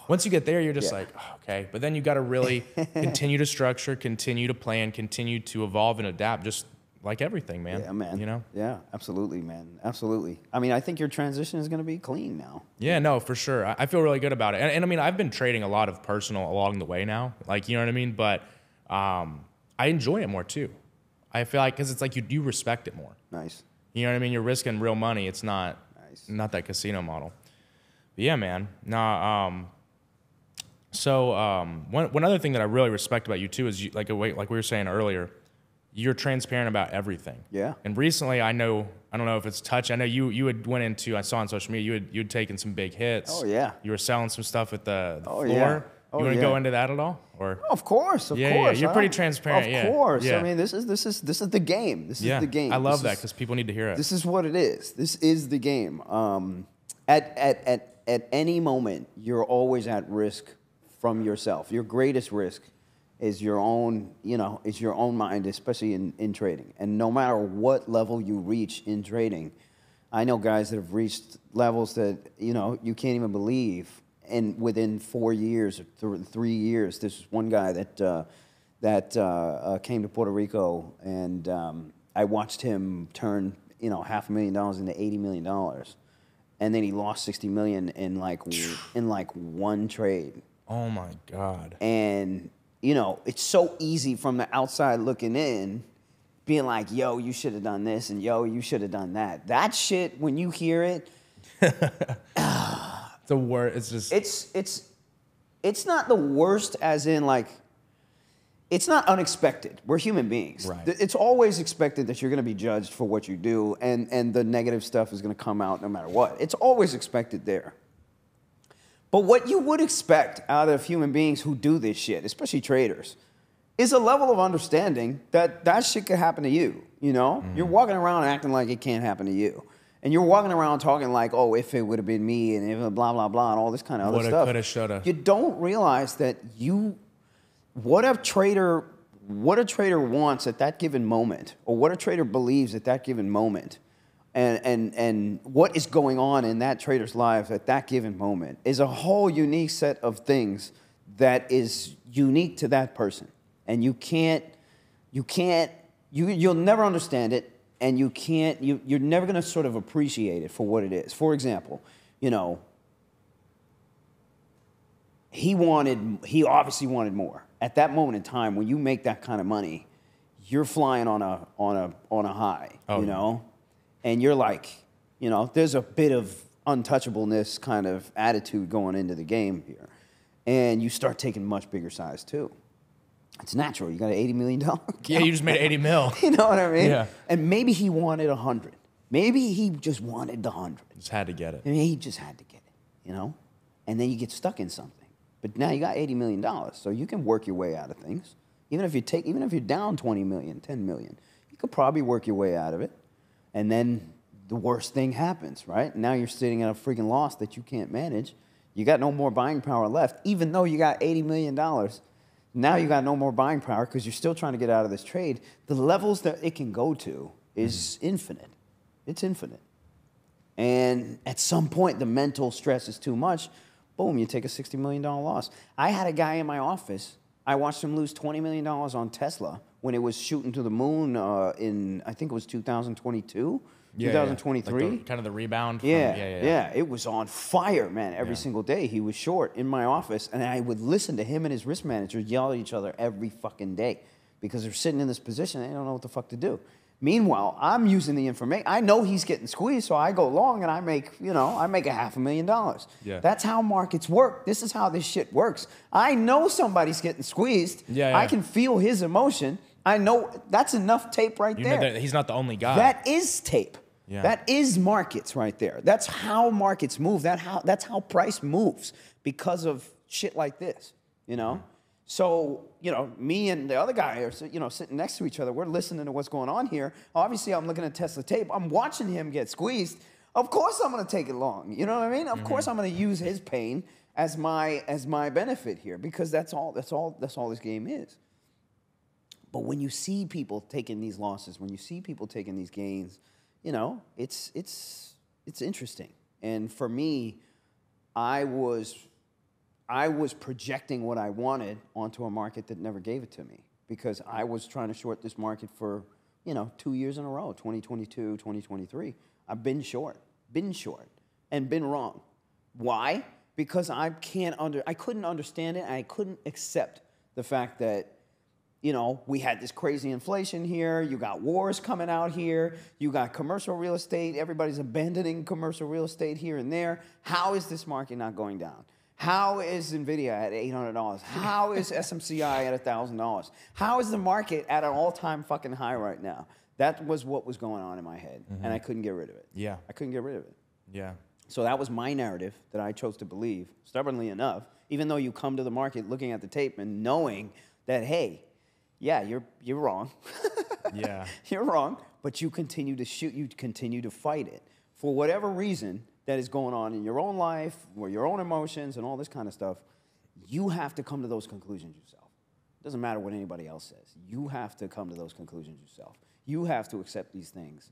Once you get there, you're just like, oh, okay. But then you got to really continue to structure, continue to plan, continue to evolve and adapt, just like everything, man. Yeah, man. You know? Yeah, absolutely, man. Absolutely. I mean, I think your transition is going to be clean now. Yeah, no, for sure. I feel really good about it. And I mean, I've been trading a lot of personal along the way now. Like, you know what I mean? But I enjoy it more too. I feel like, because it's like you respect it more. Nice. You know what I mean? You're risking real money. It's not that casino model. But yeah, man. One other thing that I really respect about you too is like we were saying earlier, you're transparent about everything. Yeah. And recently, I don't know if it's touch. I know you had went into, I saw on social media, you'd taken some big hits. Oh yeah. You were selling some stuff at the floor. Yeah. You want to go into that at all? Or of course, of course. Yeah, you're pretty transparent. Of course. Yeah. I mean, this is the game. This is the game. I love that because people need to hear it. This is what it is. This is the game. At any moment, you're always at risk from yourself. Your greatest risk is your own, is your own mind, especially in trading. And no matter what level you reach in trading, I know guys that have reached levels that, you can't even believe. And within 4 years or 3 years, there's one guy that came to Puerto Rico, and I watched him turn $500,000 into $80 million, and then he lost $60 million in like one trade. Oh my God! And it's so easy from the outside looking in, being like, "Yo, you should have done this," and "Yo, you should have done that." That shit, when you hear it. the worst. It's just it's not the worst as in like, it's not unexpected. We're human beings. Right. It's always expected that you're going to be judged for what you do, and the negative stuff is going to come out no matter what. It's always expected there. But what you would expect out of human beings who do this shit, especially traders, is a level of understanding that that shit could happen to you, you know? You're walking around acting like it can't happen to you. And you're walking around talking like, oh, if it would have been me, and if blah, blah, blah, and all this kind of other stuff. Woulda, coulda, shoulda. You don't realize that what a trader wants at that given moment, or what a trader believes at that given moment, and what is going on in that trader's life at that given moment is a whole unique set of things that is unique to that person. And you'll never understand it, and you're never going to sort of appreciate it for what it is. For example, you know, he obviously wanted more. At that moment in time, when you make that kind of money, you're flying on a high, you know? And you're like, you know, there's a bit of untouchableness kind of attitude going into the game here. And you start taking much bigger size too. It's natural. You got an $80 million account. Yeah, you just made 80 mil. You know what I mean? Yeah. And maybe he wanted 100. Maybe he just wanted the 100. Just had to get it. I mean, he just had to get it, you know? And then you get stuck in something. But now you got $80 million, so you can work your way out of things. Even if you're down 20 million, 10 million, you could probably work your way out of it. And then the worst thing happens, right? Now you're sitting at a freaking loss that you can't manage. You got no more buying power left, even though you got $80 million. Now you got no more buying power because you're still trying to get out of this trade. The levels that it can go to is infinite. It's infinite. And at some point, the mental stress is too much. Boom, you take a $60 million loss. I had a guy in my office. I watched him lose $20 million on Tesla when it was shooting to the moon in, I think it was 2022, 2023. Like kind of the rebound. Yeah. It was on fire, man. Every single day he was short in my office. And I would listen to him and his risk manager yell at each other every fucking day because they're sitting in this position. They don't know what the fuck to do. Meanwhile, I'm using the information. I know he's getting squeezed, so I go long and I make a $500,000. Yeah. That's how markets work. This is how this shit works. I know somebody's getting squeezed. Yeah. I can feel his emotion. I know that's enough tape right there. Know that he's not the only guy. That is tape. Yeah. That is markets right there. That's how markets move. That's how price moves because of shit like this, you know? Mm-hmm. So, you know, me and the other guy are, you know, sitting next to each other. We're listening to what's going on here. Obviously, I'm looking at Tesla tape. I'm watching him get squeezed. Of course I'm going to take it long. You know what I mean? Of course I'm going to use his pain as my benefit here because that's all this game is. But when you see people taking these losses, when you see people taking these gains, you know, it's interesting. And for me, I was projecting what I wanted onto a market that never gave it to me because I was trying to short this market for, you know, 2 years in a row, 2022, 2023. I've been short, and been wrong. Why? Because I couldn't understand it, and I couldn't accept the fact that, you know, we had this crazy inflation here. You got wars coming out here. You got commercial real estate. Everybody's abandoning commercial real estate here and there. How is this market not going down? How is NVIDIA at $800? How is SMCI at $1,000? How is the market at an all-time fucking high right now? That was what was going on in my head, and I couldn't get rid of it. Yeah. I couldn't get rid of it. Yeah. So that was my narrative that I chose to believe, stubbornly enough, even though you come to the market looking at the tape and knowing that, hey, yeah, you're wrong. Yeah. You're wrong, but you continue to shoot, you continue to fight it. For whatever reason that is going on in your own life or your own emotions and all this kind of stuff, you have to come to those conclusions yourself. It doesn't matter what anybody else says. You have to come to those conclusions yourself. You have to accept these things.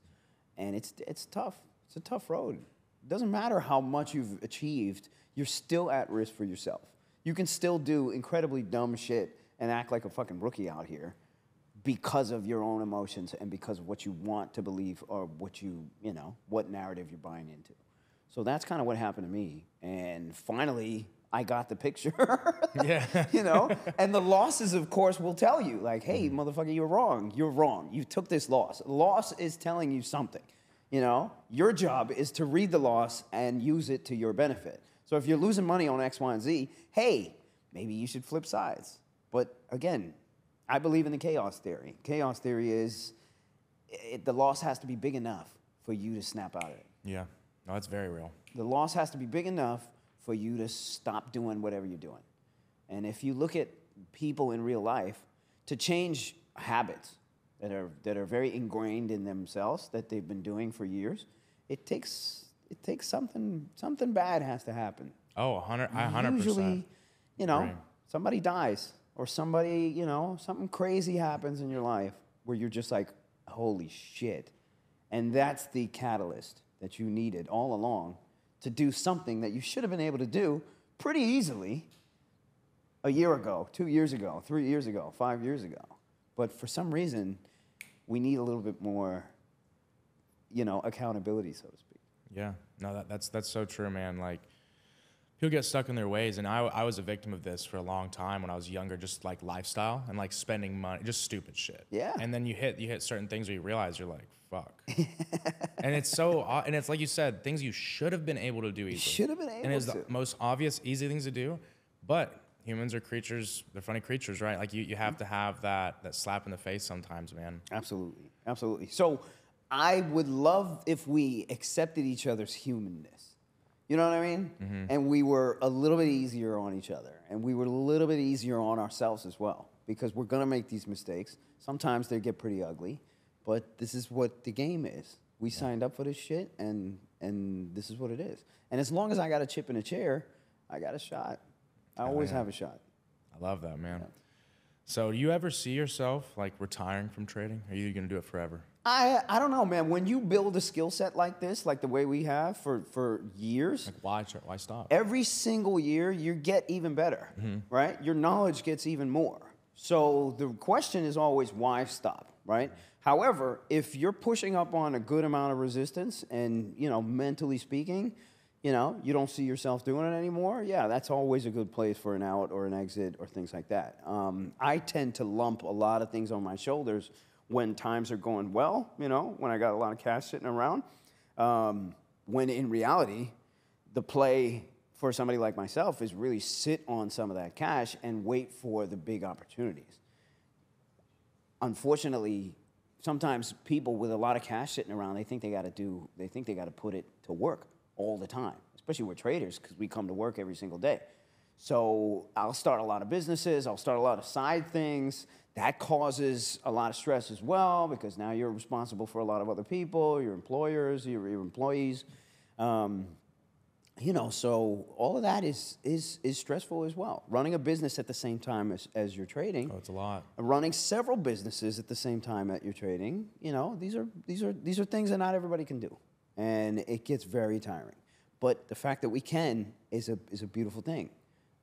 And it's tough. It's a tough road. It doesn't matter how much you've achieved, you're still at risk for yourself. You can still do incredibly dumb shit and act like a fucking rookie out here because of your own emotions and because of what you want to believe or what what narrative you're buying into. So that's kind of what happened to me. And finally, I got the picture. Yeah. You know? And the losses, of course, will tell you, like, hey, motherfucker, you're wrong. You're wrong. You took this loss. Loss is telling you something. You know? Your job is to read the loss and use it to your benefit. So if you're losing money on X, Y, and Z, hey, maybe you should flip sides. But again, I believe in the chaos theory. Chaos theory is the loss has to be big enough for you to snap out of it. Yeah. No, it's very real. The loss has to be big enough for you to stop doing whatever you're doing. And if you look at people in real life, to change habits that are very ingrained in themselves that they've been doing for years, it takes something bad has to happen. Oh, 100%. Usually, somebody dies or somebody, something crazy happens in your life where you're just like, holy shit. And that's the catalyst that you needed all along to do something that you should have been able to do pretty easily a year ago, 2 years ago, 3 years ago, 5 years ago. But for some reason, we need a little bit more, accountability, so to speak. Yeah, no, that's so true, man. Like, people get stuck in their ways, and I was a victim of this for a long time when I was younger, just like lifestyle and like spending money, just stupid shit. Yeah. And then you hit certain things where you realize you're like, fuck. And it's like you said, things you should have been able to do easily. Should have been able to. And it's the most obvious, easy things to do, but humans are creatures, they're funny creatures, right? Like you have to have that slap in the face sometimes, man. Absolutely, absolutely. So I would love if we accepted each other's humanness. You know what I mean? Mm-hmm. And we were a little bit easier on each other. And we were a little bit easier on ourselves as well. Because we're going to make these mistakes. Sometimes they get pretty ugly. But this is what the game is. We signed up for this shit, and this is what it is. And as long as I got a chip in a chair, I got a shot. I always have a shot. I love that, man. Yeah. So do you ever see yourself like retiring from trading? Or are you going to do it forever? I don't know, man. When you build a skill set like this, like the way we have for years. Like why stop? Every single year, you get even better, right? Your knowledge gets even more. So the question is always, why stop, right? However, if you're pushing up on a good amount of resistance and, mentally speaking, you don't see yourself doing it anymore, yeah, that's always a good place for an out or an exit or things like that. I tend to lump a lot of things on my shoulders when times are going well, when I got a lot of cash sitting around, when in reality, the play for somebody like myself is really sit on some of that cash and wait for the big opportunities. Unfortunately, sometimes people with a lot of cash sitting around, they think they got to put it to work all the time, especially with traders, because we come to work every single day. So I'll start a lot of businesses. I'll start a lot of side things. That causes a lot of stress as well, because now you're responsible for a lot of other people, your employers, your employees. So all of that is stressful as well. Running a business at the same time as you're trading. Oh, it's a lot. Running several businesses at the same time that you're trading. These are things that not everybody can do, and it gets very tiring. But the fact that we can is a beautiful thing.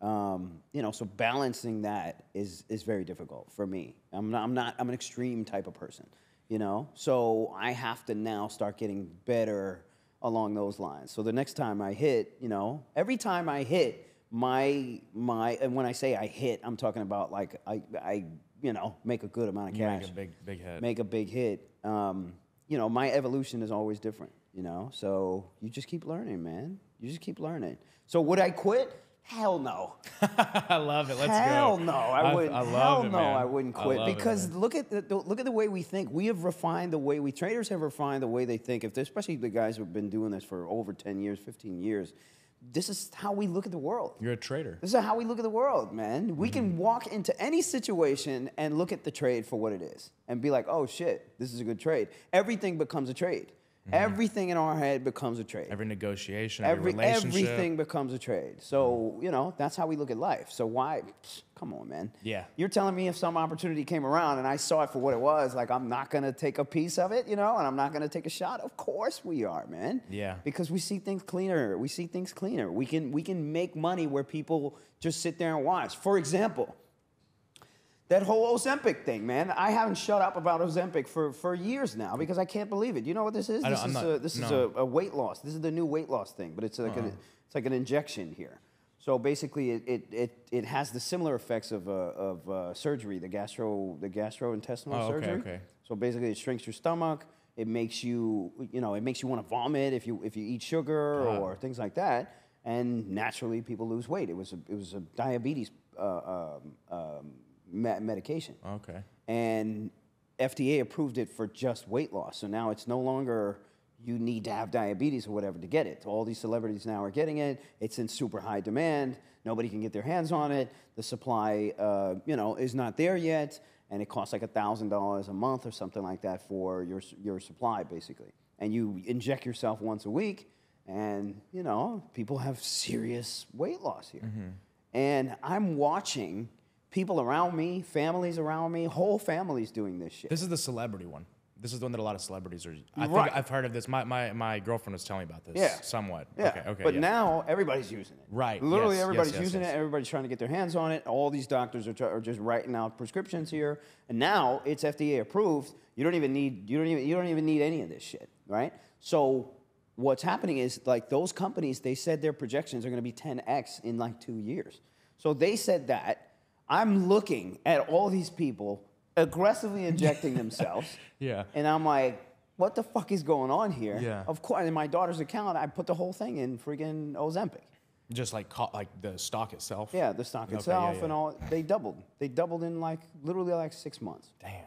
So balancing that is very difficult for me. I'm an extreme type of person, so I have to now start getting better along those lines. So the next time I hit, every time I hit my, and when I say I hit, I'm talking about like I make a good amount of cash. Make a big hit. Make a big hit. My evolution is always different, so you just keep learning, man. You just keep learning. So would I quit? Hell no. I love it. Let's go. Hell no, I wouldn't. Hell no, I wouldn't quit because look at the way we think. We have refined the way traders have refined the way they think. Especially the guys who've been doing this for over 10 years, 15 years. This is how we look at the world. You're a trader. This is how we look at the world, man. We can walk into any situation and look at the trade for what it is and be like, oh shit, this is a good trade. Everything becomes a trade. Mm-hmm. Everything in our head becomes a trade. Every negotiation, every relationship. Everything becomes a trade. So, that's how we look at life. So why? Come on, man. Yeah. You're telling me if some opportunity came around and I saw it for what it was, like I'm not going to take a piece of it, and I'm not going to take a shot? Of course we are, man. Yeah. Because we see things cleaner. We can make money where people just sit there and watch. For example, that whole Ozempic thing, man. I haven't shut up about Ozempic for years now because I can't believe it. You know what this is? This is a weight loss. This is the new weight loss thing, but it's like an injection here. So basically, it has the similar effects of surgery, the gastrointestinal surgery. Okay. So basically, it shrinks your stomach. It makes you want to vomit if you eat sugar or things like that. and naturally people lose weight. It was a diabetes medication. Okay. And FDA approved it for just weight loss. So now it's no longer you need to have diabetes or whatever to get it. All these celebrities now are getting it. It's in super high demand. Nobody can get their hands on it. The supply, is not there yet, and it costs like $1,000 a month or something like that for your supply, basically. And you inject yourself once a week, and people have serious weight loss here. Mm-hmm. And I'm watching people around me, families around me, whole families doing this shit. This is the celebrity one. This is the one that a lot of celebrities are. I think Right. I've heard of this. My girlfriend was telling me about this. Yeah. Somewhat. Yeah. Okay. But yeah. now everybody's using it. Right. Literally Yes, everybody's yes, using yes. it. Everybody's trying to get their hands on it. All these doctors are just writing out prescriptions here. And now it's FDA approved. You don't even need any of this shit, right? So what's happening is like those companies, they said their projections are going to be 10x in like 2 years. So they said that. I'm looking at all these people aggressively injecting themselves. Yeah. And I'm like, what the fuck is going on here? Yeah. Of course, in my daughter's account, I put the whole thing in freaking Ozempic. Just like the stock itself. Yeah, the stock Okay, itself yeah. and all. They doubled. They doubled in literally 6 months. Damn.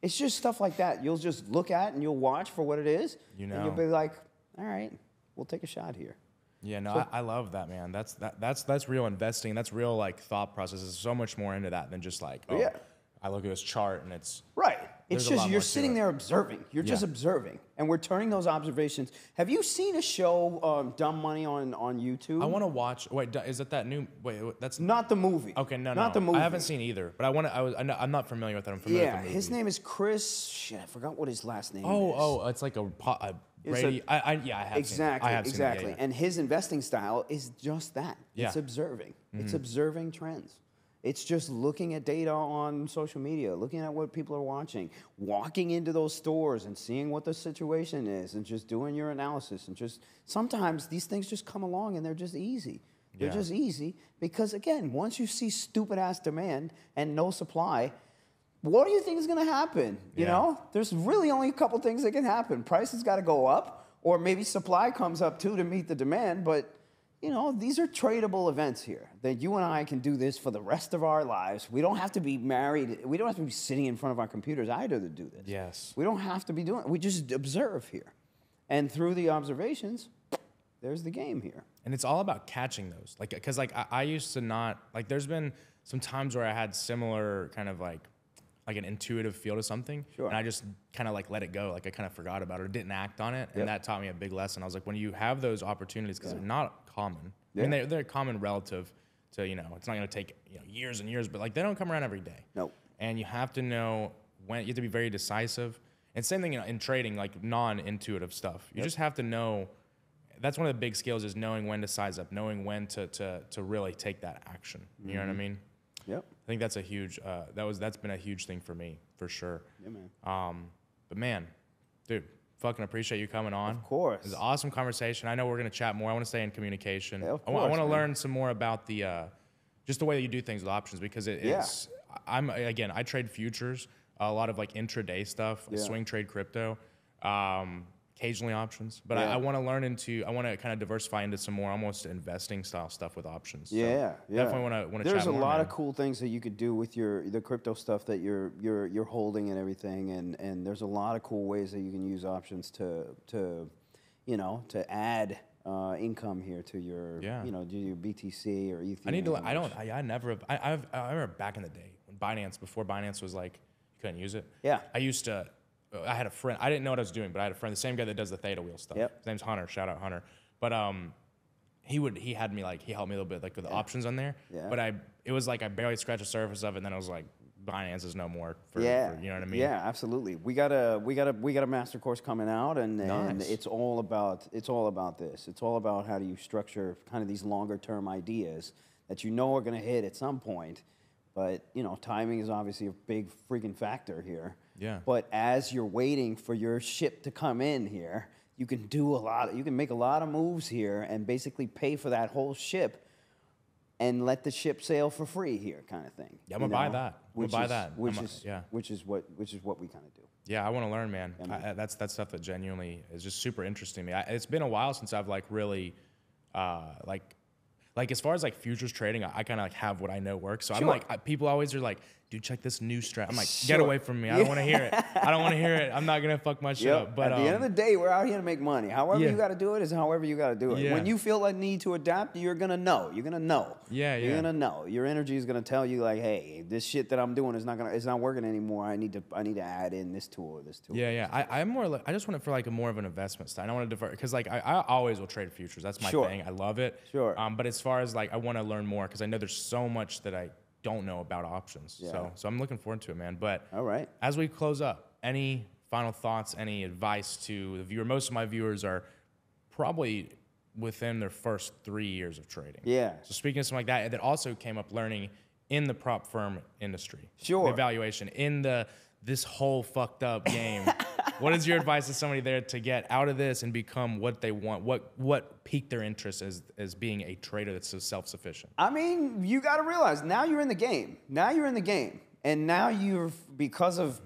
It's just stuff like that. You'll just look at and you'll watch for what it is. You know. And you'll be like, all right, we'll take a shot here. Yeah, no, I love that, man. That's real investing. That's real thought process. There's so much more into that than just Yeah. I look at this chart and it's Right. It's There's a lot just more you're to sitting it. there observing. You're just Yeah. observing, and we're turning those observations. Have you seen a show, Dumb Money, on YouTube? I want to watch. Wait, is it that new? Wait, that's Not the movie. okay. No, not the movie. I haven't seen either, but I want to. I'm not familiar with it. I'm familiar Yeah, with the movie. his name is Chris. Shit, I forgot what his last name is. Oh, it's like a It's radio. a- I have Exactly, seen it. I have exactly. Seen it, yeah. And his investing style is just that. Yeah. It's observing. It's Mm-hmm. observing trends. It's just looking at data on social media, looking at what people are watching, walking into those stores and seeing what the situation is, and just doing your analysis. And just sometimes these things just come along and they're just easy. They're Yeah. just easy because, again, once you see stupid ass demand and no supply, what do you think is going to happen? You Yeah. know, there's really only a couple things that can happen. Prices got to go up, or maybe supply comes up too to meet the demand. But these are tradable events here that you and I can do this for the rest of our lives. We don't have to be married. We don't have to be sitting in front of our computers either to do this. Yes. We don't have to be doing it. We just observe here. And through the observations, there's the game here. And it's all about catching those, because I used to not there's been some times where I had similar kind of like an intuitive feel to something, Sure. and I just kind of let it go, I kind of forgot about it or didn't act on it, and Yep. that taught me a big lesson. I was like, when you have those opportunities, because they're not common. I Yeah. mean, they're common relative to it's not going to take years and years, but they don't come around every day. No. And you have to know when. You have to be very decisive. And same thing in trading, non-intuitive stuff. You just have to know. That's one of the big skills is knowing when to size up, knowing when to really take that action. You know what I mean? Yep. I think that's a huge. That's been a huge thing for me, for sure. Yeah, man. But man, dude, fucking appreciate you coming on. Of course. It's an awesome conversation. I know we're gonna chat more. I want to stay in communication. Yeah, of I want course, to man. learn some more about the just the way that you do things with options, because it's. I trade futures, a lot of intraday stuff, Yeah. swing trade crypto. Occasionally options, but Yeah. I want to learn I want to kind of diversify into some more almost investing style stuff with options. So Yeah. definitely want to. There's chat a more, lot man. of cool things that you could do with the crypto stuff that you're holding and everything, and there's a lot of cool ways that you can use options to add income here to your do your BTC or Ethereum. I need to. I never. I remember back in the day when before Binance was you couldn't use it. Yeah. I used to. I had a friend. I didn't know what I was doing, but I had a friend, the same guy that does the theta wheel stuff. Yep. His name's Hunter. Shout out Hunter. But he had me he helped me a little bit with the options on there. Yeah. But it was I barely scratched the surface of it, and then I was like, Binance is no more for you know what I mean? Yeah, absolutely. We got a master course coming out, and Nice. it's all about this. It's all about how do you structure kind of these longer term ideas that are going to hit at some point. But timing is obviously a big freaking factor here. Yeah. But as you're waiting for your ship to come in here, you can make a lot of moves here and basically pay for that whole ship and let the ship sail for free here, kind of thing. Yeah, I'm gonna buy that. I'm gonna buy that. Which is what we kind of do. Yeah, I want to learn, man. Yeah, man. That's stuff that genuinely is just super interesting to me. It's been a while since I've really Like as far as like futures trading, I kind of like have what I know works. So I'm Sure. like, people always are like, dude, check this new strat. I'm like, Sure. get away from me. I don't want to hear it. I don't want to hear it. I'm not going to fuck my shit up. But at the end of the day, we're out here to make money. However Yeah. you got to do it is however you got to do it. Yeah. When you feel a need to adapt, you're going to know. You're going to know. Yeah, You're yeah. going to know. Your energy is going to tell you like, hey, this shit that I'm doing is it's not working anymore. I need to add in this tool or this tool. Yeah, yeah. I'm more like, I just want it for like a more of an investment style. I don't want to defer because like I always will trade futures. That's my Sure. thing. I love it. Sure. But as far as like I want to learn more because I know there's so much that I don't know about options. Yeah. So I'm looking forward to it, man. But All right. as we close up, any final thoughts, any advice to the viewer? Most of my viewers are probably within their first 3 years of trading. Yeah. So speaking of something like that also came up learning in the prop firm industry. Sure. The evaluation in this whole fucked up game. What is your advice to somebody there to get out of this and become what they want? What piqued their interest as being a trader that's so self-sufficient? I mean, you got to realize now you're in the game. Now you're in the game, and now because of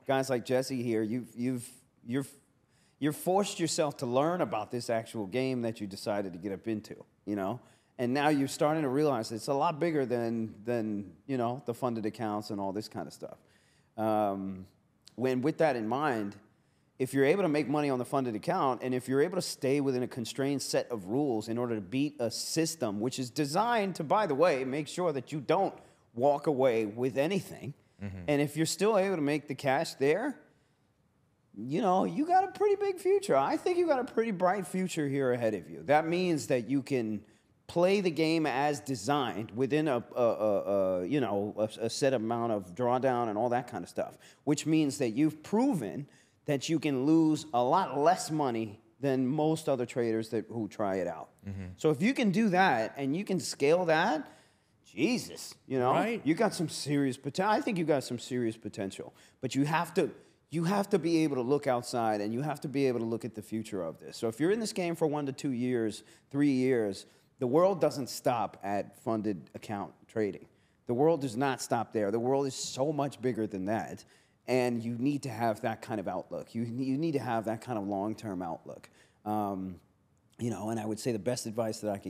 guys like Jesse here, you're forced yourself to learn about this actual game that you decided to get up into. And now you're starting to realize it's a lot bigger than the funded accounts and all this kind of stuff. When with that in mind, if you're able to make money on the funded account, and if you're able to stay within a constrained set of rules in order to beat a system which is designed to, by the way, make sure that you don't walk away with anything, and if you're still able to make the cash there, you got a pretty big future. I think you got a pretty bright future here ahead of you. That means that you can play the game as designed within a set amount of drawdown and all that kind of stuff, which means that you've proven that you can lose a lot less money than most other traders who try it out. So if you can do that and you can scale that, Jesus, Right. you got some serious potential. I think you got some serious potential, but you have to be able to look outside and you have to be able to look at the future of this. So if you're in this game for 1 to 2 years, 3 years, the world doesn't stop at funded account trading. The world does not stop there. The world is so much bigger than that. And you need to have that kind of outlook. You need to have that kind of long-term outlook. And I would say the best advice that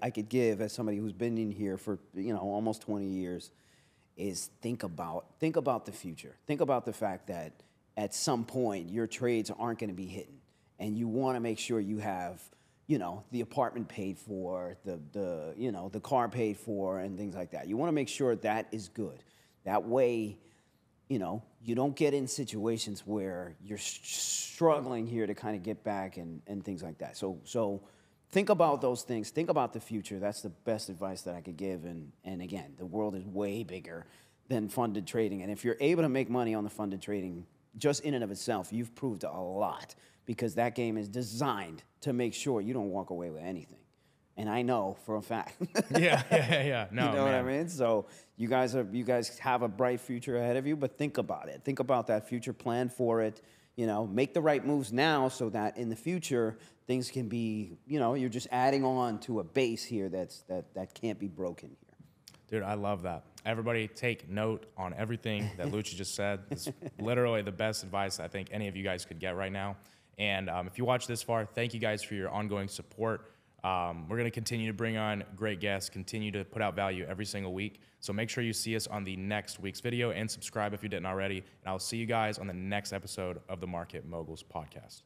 I could give as somebody who's been in here for almost 20 years is think about the future. Think about the fact that at some point your trades aren't going to be hitting, and you want to make sure you have the apartment paid for, the car paid for, and things like that. You want to make sure that is good. That way, you don't get in situations where you're struggling here to kind of get back and things like that. So think about those things. Think about the future. That's the best advice that I could give. And again, the world is way bigger than funded trading. And if you're able to make money on the funded trading, just in and of itself, you've proved a lot, because that game is designed to make sure you don't walk away with anything. And I know for a fact. Yeah. No, you know what I man. mean? So you guys have a bright future ahead of you, but think about it. Think about that future, plan for it. Make the right moves now so that in the future things can be, you're just adding on to a base here that can't be broken here. Dude, I love that. Everybody take note on everything that Lucci just said. It's literally the best advice I think any of you guys could get right now. And if you watch this far, thank you guys for your ongoing support. We're going to continue to bring on great guests, continue to put out value every single week. So make sure you see us on the next week's video and subscribe if you didn't already. And I'll see you guys on the next episode of the Market Moguls Podcast.